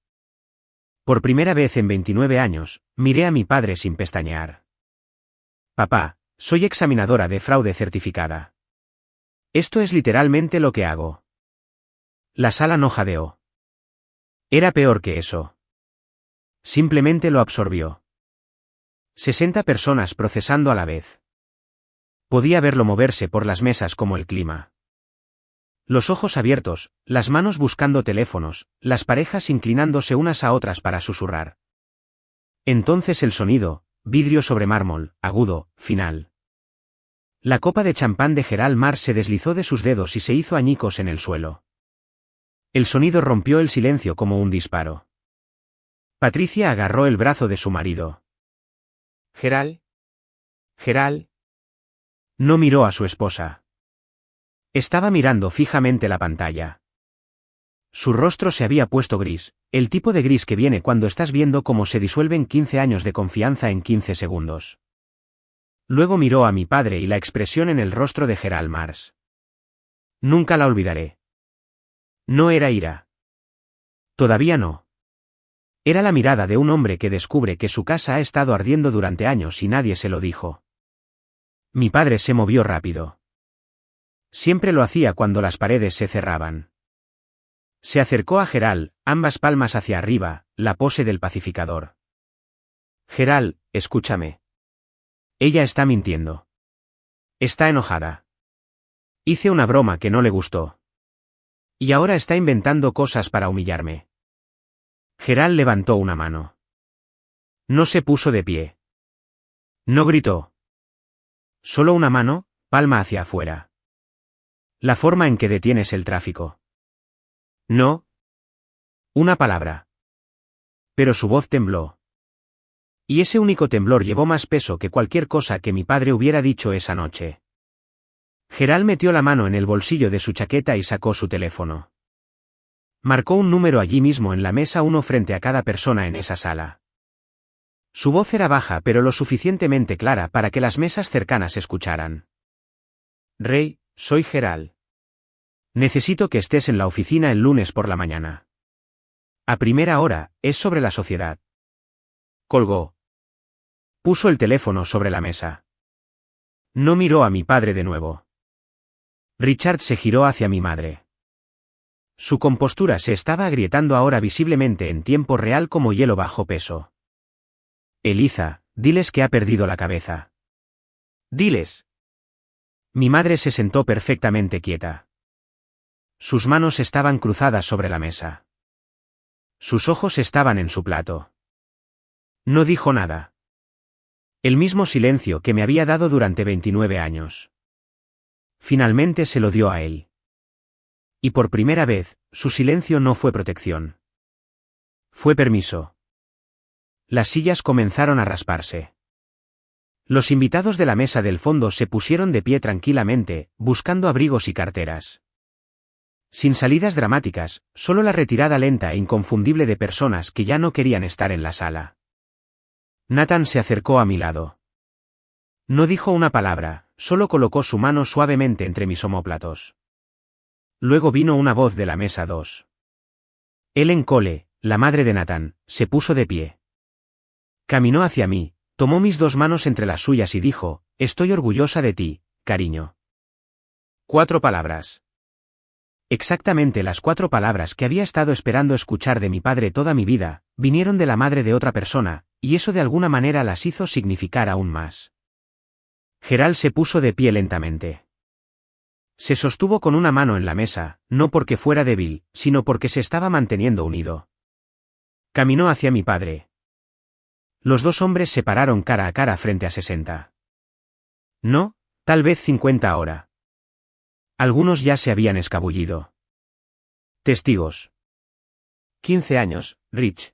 Por primera vez en 29 años, miré a mi padre sin pestañear. Papá, soy examinadora de fraude certificada. Esto es literalmente lo que hago. La sala no jadeó. Era peor que eso. Simplemente lo absorbió. 60 personas procesando a la vez. Podía verlo moverse por las mesas como el clima. Los ojos abiertos, las manos buscando teléfonos, las parejas inclinándose unas a otras para susurrar. Entonces el sonido, vidrio sobre mármol, agudo, final. La copa de champán de Gerald Marx se deslizó de sus dedos y se hizo añicos en el suelo. El sonido rompió el silencio como un disparo. Patricia agarró el brazo de su marido. Gerald. Gerald. No miró a su esposa. Estaba mirando fijamente la pantalla. Su rostro se había puesto gris, el tipo de gris que viene cuando estás viendo cómo se disuelven 15 años de confianza en 15 segundos. Luego miró a mi padre y la expresión en el rostro de Gerald Marx. Nunca la olvidaré. No era ira. Todavía no. Era la mirada de un hombre que descubre que su casa ha estado ardiendo durante años y nadie se lo dijo. Mi padre se movió rápido. Siempre lo hacía cuando las paredes se cerraban. Se acercó a Gerald, ambas palmas hacia arriba, la pose del pacificador. Gerald, escúchame. Ella está mintiendo. Está enojada. Hice una broma que no le gustó. Y ahora está inventando cosas para humillarme. Gerald levantó una mano. No se puso de pie. No gritó. Solo una mano, palma hacia afuera. La forma en que detienes el tráfico. No. Una palabra. Pero su voz tembló. Y ese único temblor llevó más peso que cualquier cosa que mi padre hubiera dicho esa noche. Gerald metió la mano en el bolsillo de su chaqueta y sacó su teléfono. Marcó un número allí mismo en la mesa, uno frente a cada persona en esa sala. Su voz era baja pero lo suficientemente clara para que las mesas cercanas escucharan. Ray, soy Gerald. Necesito que estés en la oficina el lunes por la mañana. A primera hora, es sobre la sociedad. Colgó. Puso el teléfono sobre la mesa. No miró a mi padre de nuevo. Richard se giró hacia mi madre. Su compostura se estaba agrietando ahora visiblemente en tiempo real como hielo bajo peso. Eliza, diles que ha perdido la cabeza. Diles. Mi madre se sentó perfectamente quieta. Sus manos estaban cruzadas sobre la mesa. Sus ojos estaban en su plato. No dijo nada. El mismo silencio que me había dado durante 29 años. Finalmente se lo dio a él. Y por primera vez, su silencio no fue protección. Fue permiso. Las sillas comenzaron a rasparse. Los invitados de la mesa del fondo se pusieron de pie tranquilamente, buscando abrigos y carteras. Sin salidas dramáticas, solo la retirada lenta e inconfundible de personas que ya no querían estar en la sala. Nathan se acercó a mi lado. No dijo una palabra, solo colocó su mano suavemente entre mis omóplatos. Luego vino una voz de la mesa 2. Ellen Cole, la madre de Nathan, se puso de pie. Caminó hacia mí, tomó mis dos manos entre las suyas y dijo, estoy orgullosa de ti, cariño. 4 palabras. Exactamente las 4 palabras que había estado esperando escuchar de mi padre toda mi vida, vinieron de la madre de otra persona, y eso de alguna manera las hizo significar aún más. Gerald se puso de pie lentamente. Se sostuvo con una mano en la mesa, no porque fuera débil, sino porque se estaba manteniendo unido. Caminó hacia mi padre. Los dos hombres se pararon cara a cara frente a 60. No, tal vez 50 ahora. Algunos ya se habían escabullido. Testigos. 15 años, Rich.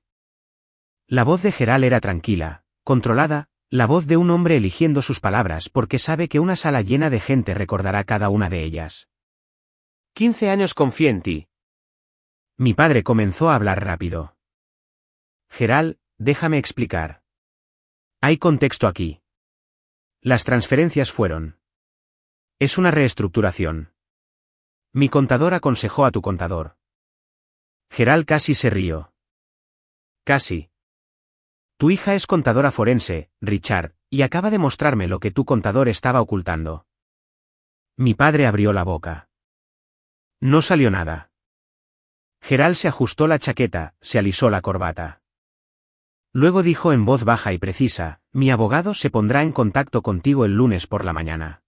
La voz de Gerald era tranquila, controlada, la voz de un hombre eligiendo sus palabras porque sabe que una sala llena de gente recordará cada una de ellas. 15 años confié en ti. Mi padre comenzó a hablar rápido. Gerald, déjame explicar. Hay contexto aquí. Las transferencias fueron. Es una reestructuración. Mi contador aconsejó a tu contador. Gerald casi se rió. Casi. Tu hija es contadora forense, Richard, y acaba de mostrarme lo que tu contador estaba ocultando. Mi padre abrió la boca. No salió nada. Gerald se ajustó la chaqueta, se alisó la corbata. Luego dijo en voz baja y precisa, mi abogado se pondrá en contacto contigo el lunes por la mañana.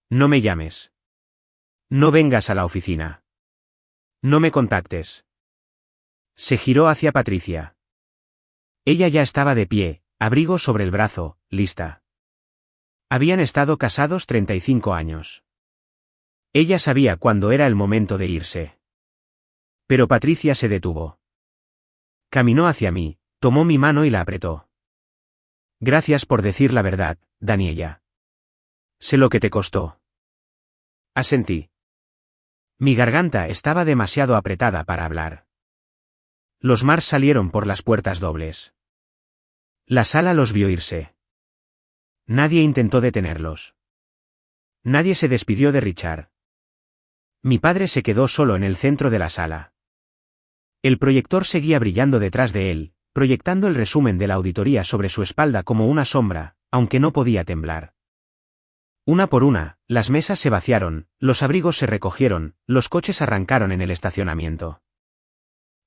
No me llames. No vengas a la oficina. No me contactes. Se giró hacia Patricia. Ella ya estaba de pie, abrigo sobre el brazo, lista. Habían estado casados 35 años. Ella sabía cuándo era el momento de irse. Pero Patricia se detuvo. Caminó hacia mí, tomó mi mano y la apretó. Gracias por decir la verdad, Daniela. Sé lo que te costó. Asentí. Mi garganta estaba demasiado apretada para hablar. Los Mars salieron por las puertas dobles. La sala los vio irse. Nadie intentó detenerlos. Nadie se despidió de Richard. Mi padre se quedó solo en el centro de la sala. El proyector seguía brillando detrás de él, proyectando el resumen de la auditoría sobre su espalda como una sombra, aunque no podía temblar. Una por una, las mesas se vaciaron, los abrigos se recogieron, los coches arrancaron en el estacionamiento.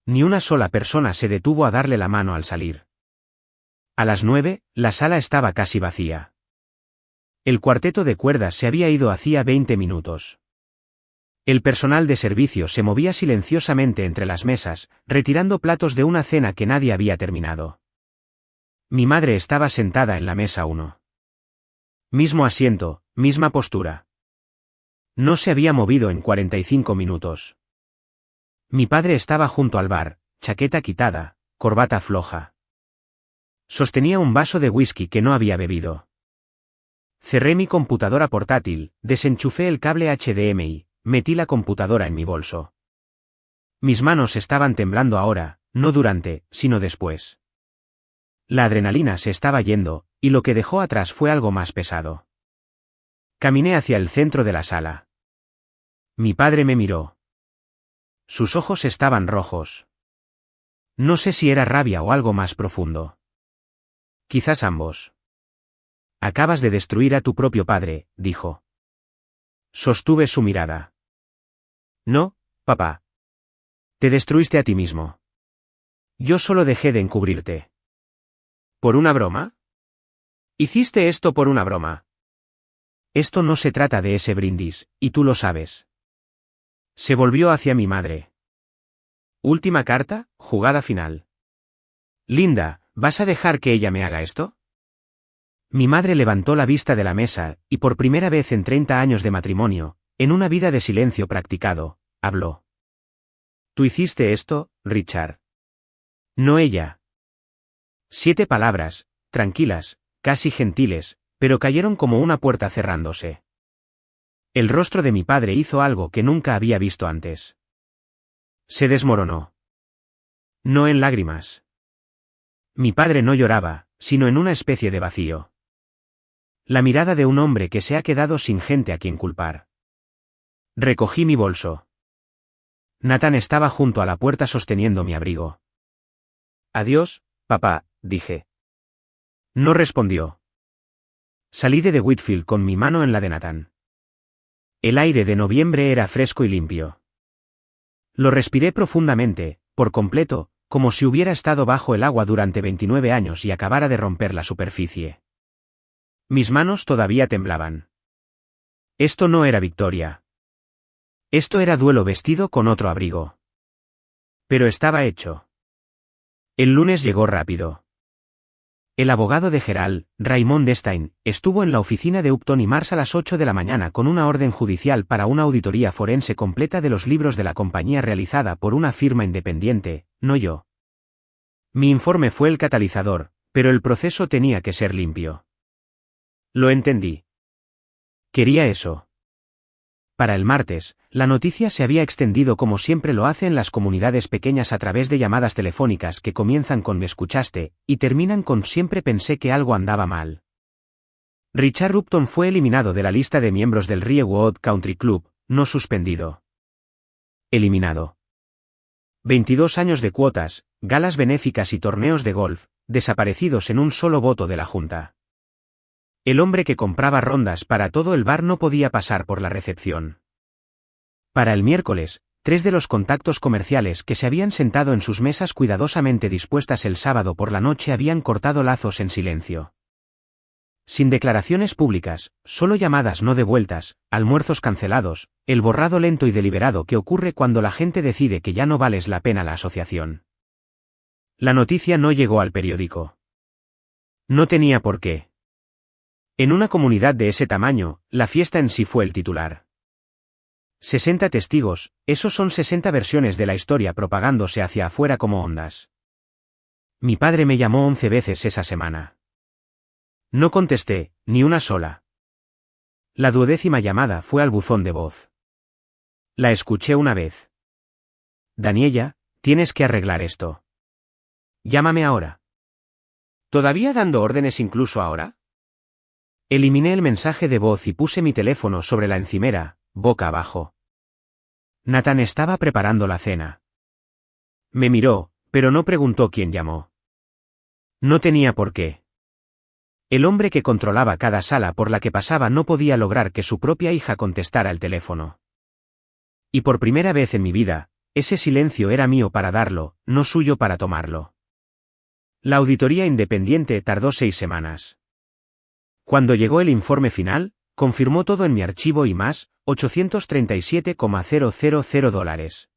Ni una sola persona se detuvo a darle la mano al salir. A las 9, la sala estaba casi vacía. El cuarteto de cuerdas se había ido hacía 20 minutos. El personal de servicio se movía silenciosamente entre las mesas, retirando platos de una cena que nadie había terminado. Mi madre estaba sentada en la mesa 1. Mismo asiento, misma postura. No se había movido en 45 minutos. Mi padre estaba junto al bar, chaqueta quitada, corbata floja. Sostenía un vaso de whisky que no había bebido. Cerré mi computadora portátil, desenchufé el cable HDMI, metí la computadora en mi bolso. Mis manos estaban temblando ahora, no durante, sino después. La adrenalina se estaba yendo, y lo que dejó atrás fue algo más pesado. Caminé hacia el centro de la sala. Mi padre me miró. Sus ojos estaban rojos. No sé si era rabia o algo más profundo. Quizás ambos. Acabas de destruir a tu propio padre, dijo. Sostuve su mirada. No, papá. Te destruiste a ti mismo. Yo solo dejé de encubrirte. ¿Por una broma? ¿Hiciste esto por una broma? Esto no se trata de ese brindis, y tú lo sabes. Se volvió hacia mi madre. Última carta, jugada final. Linda, ¿vas a dejar que ella me haga esto? Mi madre levantó la vista de la mesa, y por primera vez en 30 años de matrimonio, en una vida de silencio practicado, habló. ¿Tú hiciste esto, Richard? No ella. 7 palabras, tranquilas, casi gentiles, pero cayeron como una puerta cerrándose. El rostro de mi padre hizo algo que nunca había visto antes. Se desmoronó. No en lágrimas. Mi padre no lloraba, sino en una especie de vacío. La mirada de un hombre que se ha quedado sin gente a quien culpar. Recogí mi bolso. Nathan estaba junto a la puerta sosteniendo mi abrigo. Adiós, papá, dije. No respondió. Salí de Whitfield con mi mano en la de Nathan. El aire de noviembre era fresco y limpio. Lo respiré profundamente, por completo, como si hubiera estado bajo el agua durante 29 años y acabara de romper la superficie. Mis manos todavía temblaban. Esto no era victoria. Esto era duelo vestido con otro abrigo. Pero estaba hecho. El lunes llegó rápido. El abogado de Gerald, Raymond Stein, estuvo en la oficina de Upton y Mars a las 8 de la mañana con una orden judicial para una auditoría forense completa de los libros de la compañía realizada por una firma independiente, no yo. Mi informe fue el catalizador, pero el proceso tenía que ser limpio. Lo entendí. Quería eso. Para el martes, la noticia se había extendido como siempre lo hace en las comunidades pequeñas a través de llamadas telefónicas que comienzan con "me escuchaste" y terminan con "siempre pensé que algo andaba mal". Richard Upton fue eliminado de la lista de miembros del Riewood Country Club, no suspendido. Eliminado. 22 años de cuotas, galas benéficas y torneos de golf, desaparecidos en un solo voto de la Junta. El hombre que compraba rondas para todo el bar no podía pasar por la recepción. Para el miércoles, 3 de los contactos comerciales que se habían sentado en sus mesas cuidadosamente dispuestas el sábado por la noche habían cortado lazos en silencio. Sin declaraciones públicas, solo llamadas no devueltas, almuerzos cancelados, el borrado lento y deliberado que ocurre cuando la gente decide que ya no vales la pena la asociación. La noticia no llegó al periódico. No tenía por qué. En una comunidad de ese tamaño, la fiesta en sí fue el titular. 60 testigos, esos son 60 versiones de la historia propagándose hacia afuera como ondas. Mi padre me llamó 11 veces esa semana. No contesté, ni una sola. La 12ª llamada fue al buzón de voz. La escuché una vez. Daniela, tienes que arreglar esto. Llámame ahora. ¿Todavía dando órdenes incluso ahora? Eliminé el mensaje de voz y puse mi teléfono sobre la encimera, boca abajo. Nathan estaba preparando la cena. Me miró, pero no preguntó quién llamó. No tenía por qué. El hombre que controlaba cada sala por la que pasaba no podía lograr que su propia hija contestara el teléfono. Y por primera vez en mi vida, ese silencio era mío para darlo, no suyo para tomarlo. La auditoría independiente tardó 6 semanas. Cuando llegó el informe final, confirmó todo en mi archivo y más, $837,000.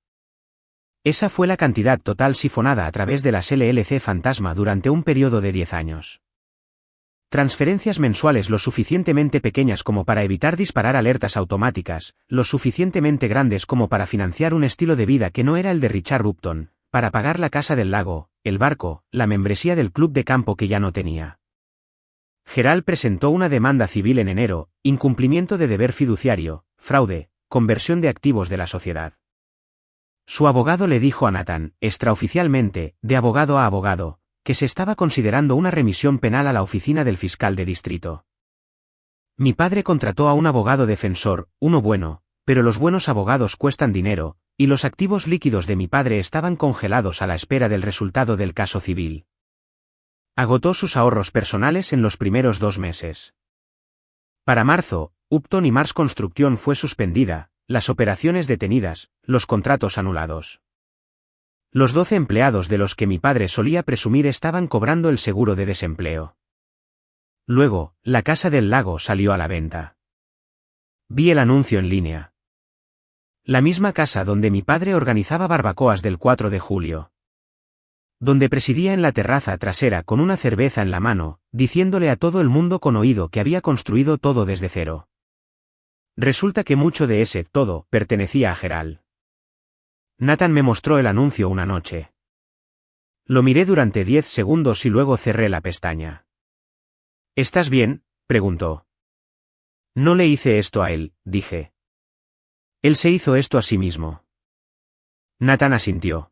Esa fue la cantidad total sifonada a través de las LLC Fantasma durante un periodo de 10 años. Transferencias mensuales lo suficientemente pequeñas como para evitar disparar alertas automáticas, lo suficientemente grandes como para financiar un estilo de vida que no era el de Richard Upton, para pagar la casa del lago, el barco, la membresía del club de campo que ya no tenía. Gerald presentó una demanda civil en enero, incumplimiento de deber fiduciario, fraude, conversión de activos de la sociedad. Su abogado le dijo a Nathan, extraoficialmente, de abogado a abogado, que se estaba considerando una remisión penal a la oficina del fiscal de distrito. Mi padre contrató a un abogado defensor, uno bueno, pero los buenos abogados cuestan dinero, y los activos líquidos de mi padre estaban congelados a la espera del resultado del caso civil. Agotó sus ahorros personales en los primeros 2 meses. Para marzo, Upton y Mars Construcción fue suspendida, las operaciones detenidas, los contratos anulados. Los 12 empleados de los que mi padre solía presumir estaban cobrando el seguro de desempleo. Luego, la casa del lago salió a la venta. Vi el anuncio en línea. La misma casa donde mi padre organizaba barbacoas del 4 de julio. Donde presidía en la terraza trasera con una cerveza en la mano, diciéndole a todo el mundo con oído que había construido todo desde cero. Resulta que mucho de ese todo pertenecía a Gerald. Nathan me mostró el anuncio una noche. Lo miré durante 10 segundos y luego cerré la pestaña. ¿Estás bien?, preguntó. No le hice esto a él, dije. Él se hizo esto a sí mismo. Nathan asintió.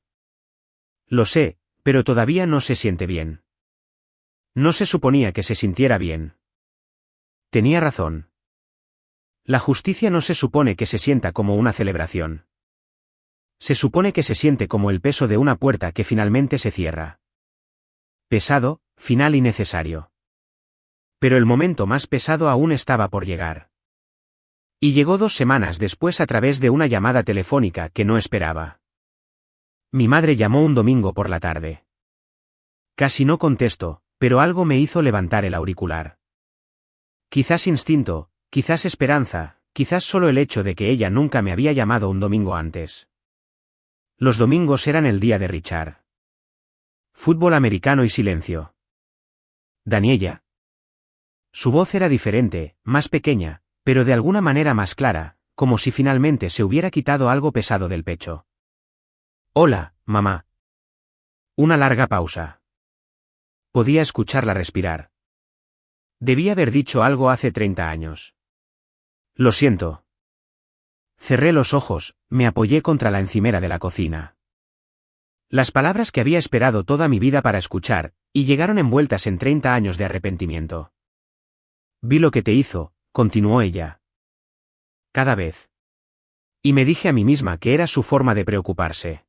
Lo sé, pero todavía no se siente bien. No se suponía que se sintiera bien. Tenía razón. La justicia no se supone que se sienta como una celebración. Se supone que se siente como el peso de una puerta que finalmente se cierra. Pesado, final y necesario. Pero el momento más pesado aún estaba por llegar. Y llegó 2 semanas después a través de una llamada telefónica que no esperaba. Mi madre llamó un domingo por la tarde. Casi no contesto, pero algo me hizo levantar el auricular. Quizás instinto, quizás esperanza, quizás solo el hecho de que ella nunca me había llamado un domingo antes. Los domingos eran el día de Richard. Fútbol americano y silencio. Daniela. Su voz era diferente, más pequeña, pero de alguna manera más clara, como si finalmente se hubiera quitado algo pesado del pecho. Hola, mamá. Una larga pausa. Podía escucharla respirar. Debía haber dicho algo hace 30 años. Lo siento. Cerré los ojos, me apoyé contra la encimera de la cocina. Las palabras que había esperado toda mi vida para escuchar, y llegaron envueltas en 30 años de arrepentimiento. Vi lo que te hizo, continuó ella. Cada vez. Y me dije a mí misma que era su forma de preocuparse.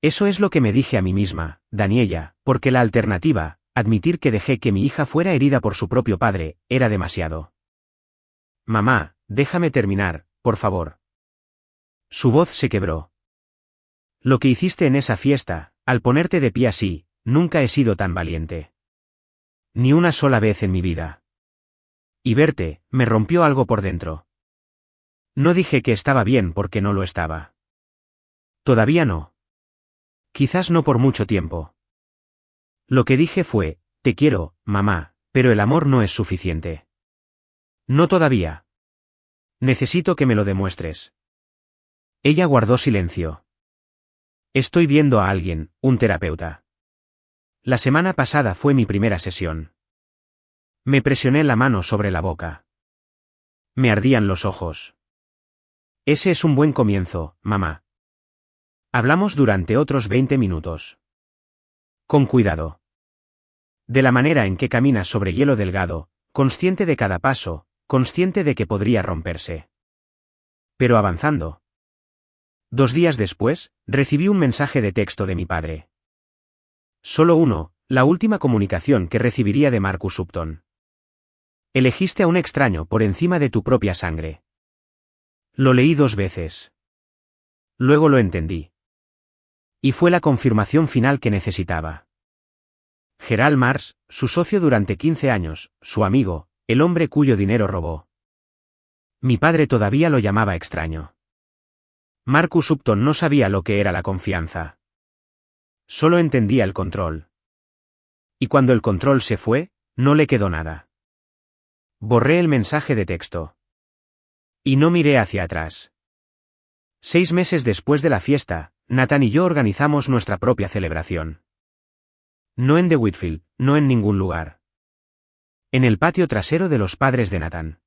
Eso es lo que me dije a mí misma, Daniela, porque la alternativa, admitir que dejé que mi hija fuera herida por su propio padre, era demasiado. Mamá, déjame terminar, por favor. Su voz se quebró. Lo que hiciste en esa fiesta, al ponerte de pie así, nunca he sido tan valiente. Ni una sola vez en mi vida. Y verte, me rompió algo por dentro. No dije que estaba bien porque no lo estaba. Todavía no. Quizás no por mucho tiempo. Lo que dije fue, te quiero, mamá, pero el amor no es suficiente. No todavía. Necesito que me lo demuestres. Ella guardó silencio. Estoy viendo a alguien, un terapeuta. La semana pasada fue mi primera sesión. Me presioné la mano sobre la boca. Me ardían los ojos. Ese es un buen comienzo, mamá. Hablamos durante otros 20 minutos. Con cuidado. De la manera en que caminas sobre hielo delgado, consciente de cada paso, consciente de que podría romperse. Pero avanzando. 2 días después, recibí un mensaje de texto de mi padre. Solo uno, la última comunicación que recibiría de Marcus Upton. Elegiste a un extraño por encima de tu propia sangre. Lo leí 2 veces. Luego lo entendí. Y fue la confirmación final que necesitaba. Gerald Mars, su socio durante 15 años, su amigo, el hombre cuyo dinero robó. Mi padre todavía lo llamaba extraño. Marcus Upton no sabía lo que era la confianza. Solo entendía el control. Y cuando el control se fue, no le quedó nada. Borré el mensaje de texto. Y no miré hacia atrás. 6 meses después de la fiesta, Nathan y yo organizamos nuestra propia celebración. No en The Whitfield, no en ningún lugar. En el patio trasero de los padres de Nathan.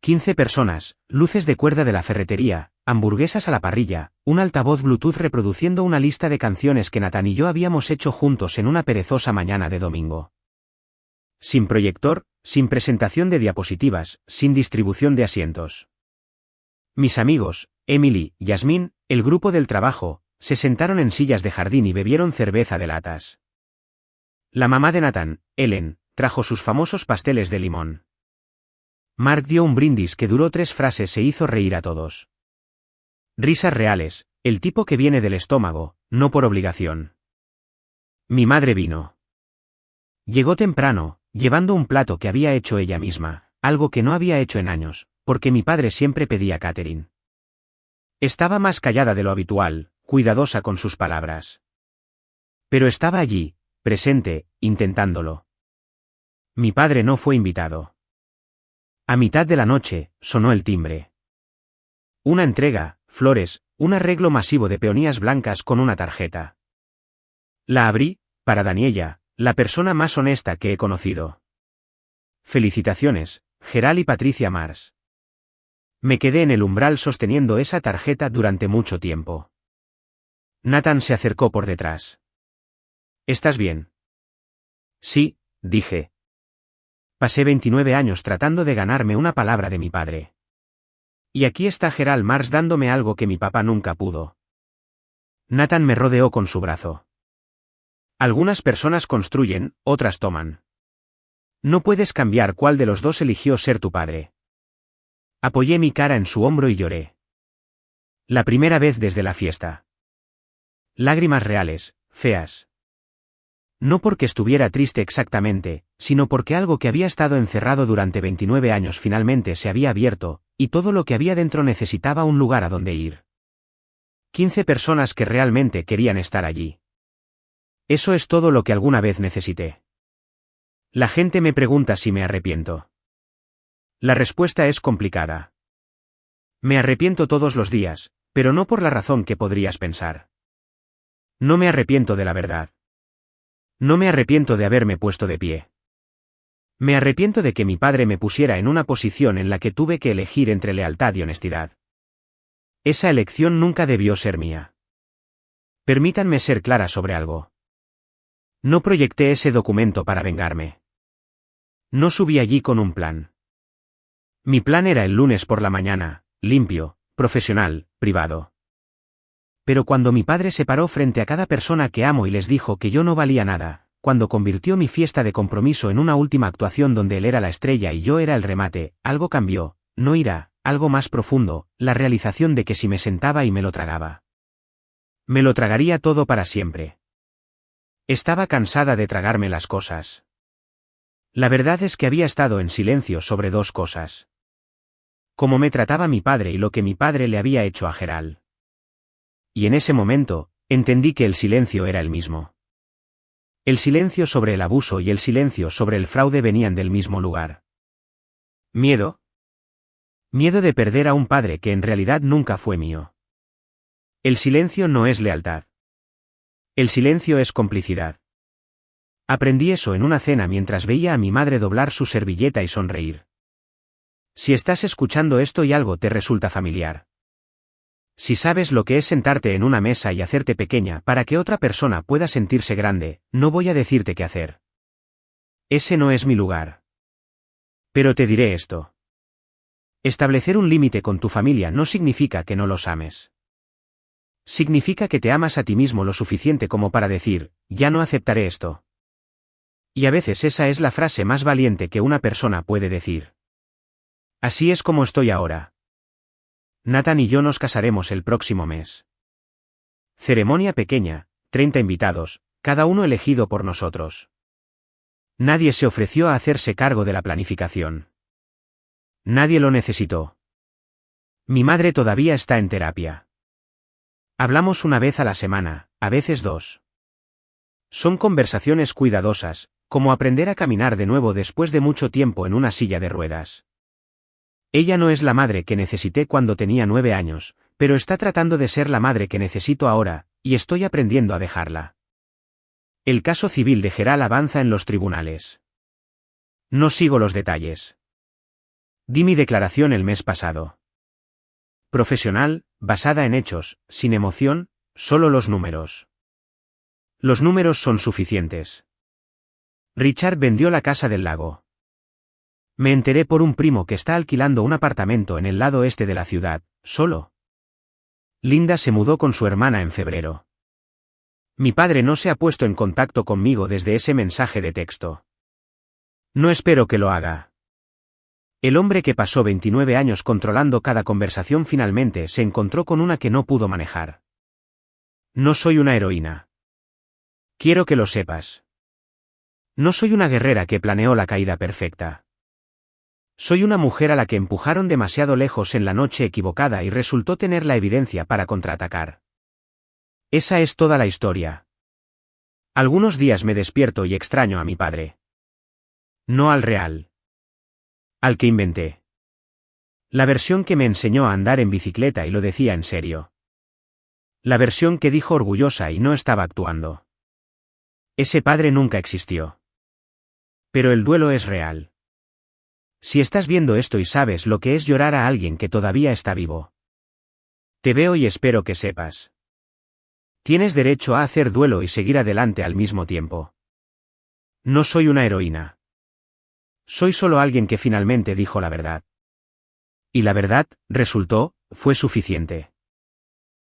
15 personas, luces de cuerda de la ferretería, hamburguesas a la parrilla, un altavoz Bluetooth reproduciendo una lista de canciones que Nathan y yo habíamos hecho juntos en una perezosa mañana de domingo. Sin proyector, sin presentación de diapositivas, sin distribución de asientos. Mis amigos, Emily, Yasmín, el grupo del trabajo, se sentaron en sillas de jardín y bebieron cerveza de latas. La mamá de Nathan, Ellen, trajo sus famosos pasteles de limón. Mark dio un brindis que duró 3 frases e hizo reír a todos. Risas reales, el tipo que viene del estómago, no por obligación. Mi madre vino. Llegó temprano, llevando un plato que había hecho ella misma, algo que no había hecho en años, porque mi padre siempre pedía catering. Estaba más callada de lo habitual, cuidadosa con sus palabras. Pero estaba allí, presente, intentándolo. Mi padre no fue invitado. A mitad de la noche, sonó el timbre. Una entrega, flores, un arreglo masivo de peonías blancas con una tarjeta. La abrí, para Daniela, la persona más honesta que he conocido. Felicitaciones, Gerald y Patricia Mars. Me quedé en el umbral sosteniendo esa tarjeta durante mucho tiempo. Nathan se acercó por detrás. ¿Estás bien? Sí, dije. Pasé 29 años tratando de ganarme una palabra de mi padre. Y aquí está Gerald Mars dándome algo que mi papá nunca pudo. Nathan me rodeó con su brazo. Algunas personas construyen, otras toman. No puedes cambiar cuál de los dos eligió ser tu padre. Apoyé mi cara en su hombro y lloré. La primera vez desde la fiesta. Lágrimas reales, feas. No porque estuviera triste exactamente, sino porque algo que había estado encerrado durante 29 años finalmente se había abierto, y todo lo que había dentro necesitaba un lugar a donde ir. 15 personas que realmente querían estar allí. Eso es todo lo que alguna vez necesité. La gente me pregunta si me arrepiento. La respuesta es complicada. Me arrepiento todos los días, pero no por la razón que podrías pensar. No me arrepiento de la verdad. No me arrepiento de haberme puesto de pie. Me arrepiento de que mi padre me pusiera en una posición en la que tuve que elegir entre lealtad y honestidad. Esa elección nunca debió ser mía. Permítanme ser clara sobre algo. No proyecté ese documento para vengarme. No subí allí con un plan. Mi plan era el lunes por la mañana, limpio, profesional, privado. Pero cuando mi padre se paró frente a cada persona que amo y les dijo que yo no valía nada, cuando convirtió mi fiesta de compromiso en una última actuación donde él era la estrella y yo era el remate, algo cambió, no ira, algo más profundo, la realización de que si me sentaba y me lo tragaba. Me lo tragaría todo para siempre. Estaba cansada de tragarme las cosas. La verdad es que había estado en silencio sobre 2 cosas. Cómo me trataba mi padre y lo que mi padre le había hecho a Gerald. Y en ese momento, entendí que el silencio era el mismo. El silencio sobre el abuso y el silencio sobre el fraude venían del mismo lugar. ¿Miedo? Miedo de perder a un padre que en realidad nunca fue mío. El silencio no es lealtad. El silencio es complicidad. Aprendí eso en una cena mientras veía a mi madre doblar su servilleta y sonreír. Si estás escuchando esto y algo te resulta familiar. Si sabes lo que es sentarte en una mesa y hacerte pequeña para que otra persona pueda sentirse grande, no voy a decirte qué hacer. Ese no es mi lugar. Pero te diré esto. Establecer un límite con tu familia no significa que no los ames. Significa que te amas a ti mismo lo suficiente como para decir, ya no aceptaré esto. Y a veces esa es la frase más valiente que una persona puede decir. Así es como estoy ahora. Nathan y yo nos casaremos el próximo mes. Ceremonia pequeña, 30 invitados, cada uno elegido por nosotros. Nadie se ofreció a hacerse cargo de la planificación. Nadie lo necesitó. Mi madre todavía está en terapia. Hablamos una vez a la semana, a veces 2. Son conversaciones cuidadosas, como aprender a caminar de nuevo después de mucho tiempo en una silla de ruedas. Ella no es la madre que necesité cuando tenía 9 años, Pero está tratando de ser la madre que necesito ahora, y estoy aprendiendo a dejarla. El caso civil de Geral avanza en los tribunales. No sigo los detalles. Di mi declaración el mes pasado. Profesional, basada en hechos, sin emoción, solo los números. Los números son suficientes. Richard vendió la casa del lago. Me enteré por un primo que está alquilando un apartamento en el lado este de la ciudad, solo. Linda se mudó con su hermana en febrero. Mi padre no se ha puesto en contacto conmigo desde ese mensaje de texto. No espero que lo haga. El hombre que pasó 29 años controlando cada conversación finalmente se encontró con una que no pudo manejar. No soy una heroína. Quiero que lo sepas. No soy una guerrera que planeó la caída perfecta. Soy una mujer a la que empujaron demasiado lejos en la noche equivocada y resultó tener la evidencia para contraatacar. Esa es toda la historia. Algunos días me despierto y extraño a mi padre. No al real. Al que inventé. La versión que me enseñó a andar en bicicleta y lo decía en serio. La versión que dijo orgullosa y no estaba actuando. Ese padre nunca existió. Pero el duelo es real. Si estás viendo esto y sabes lo que es llorar a alguien que todavía está vivo. Te veo y espero que sepas. Tienes derecho a hacer duelo y seguir adelante al mismo tiempo. No soy una heroína. Soy solo alguien que finalmente dijo la verdad. Y la verdad, resultó, fue suficiente.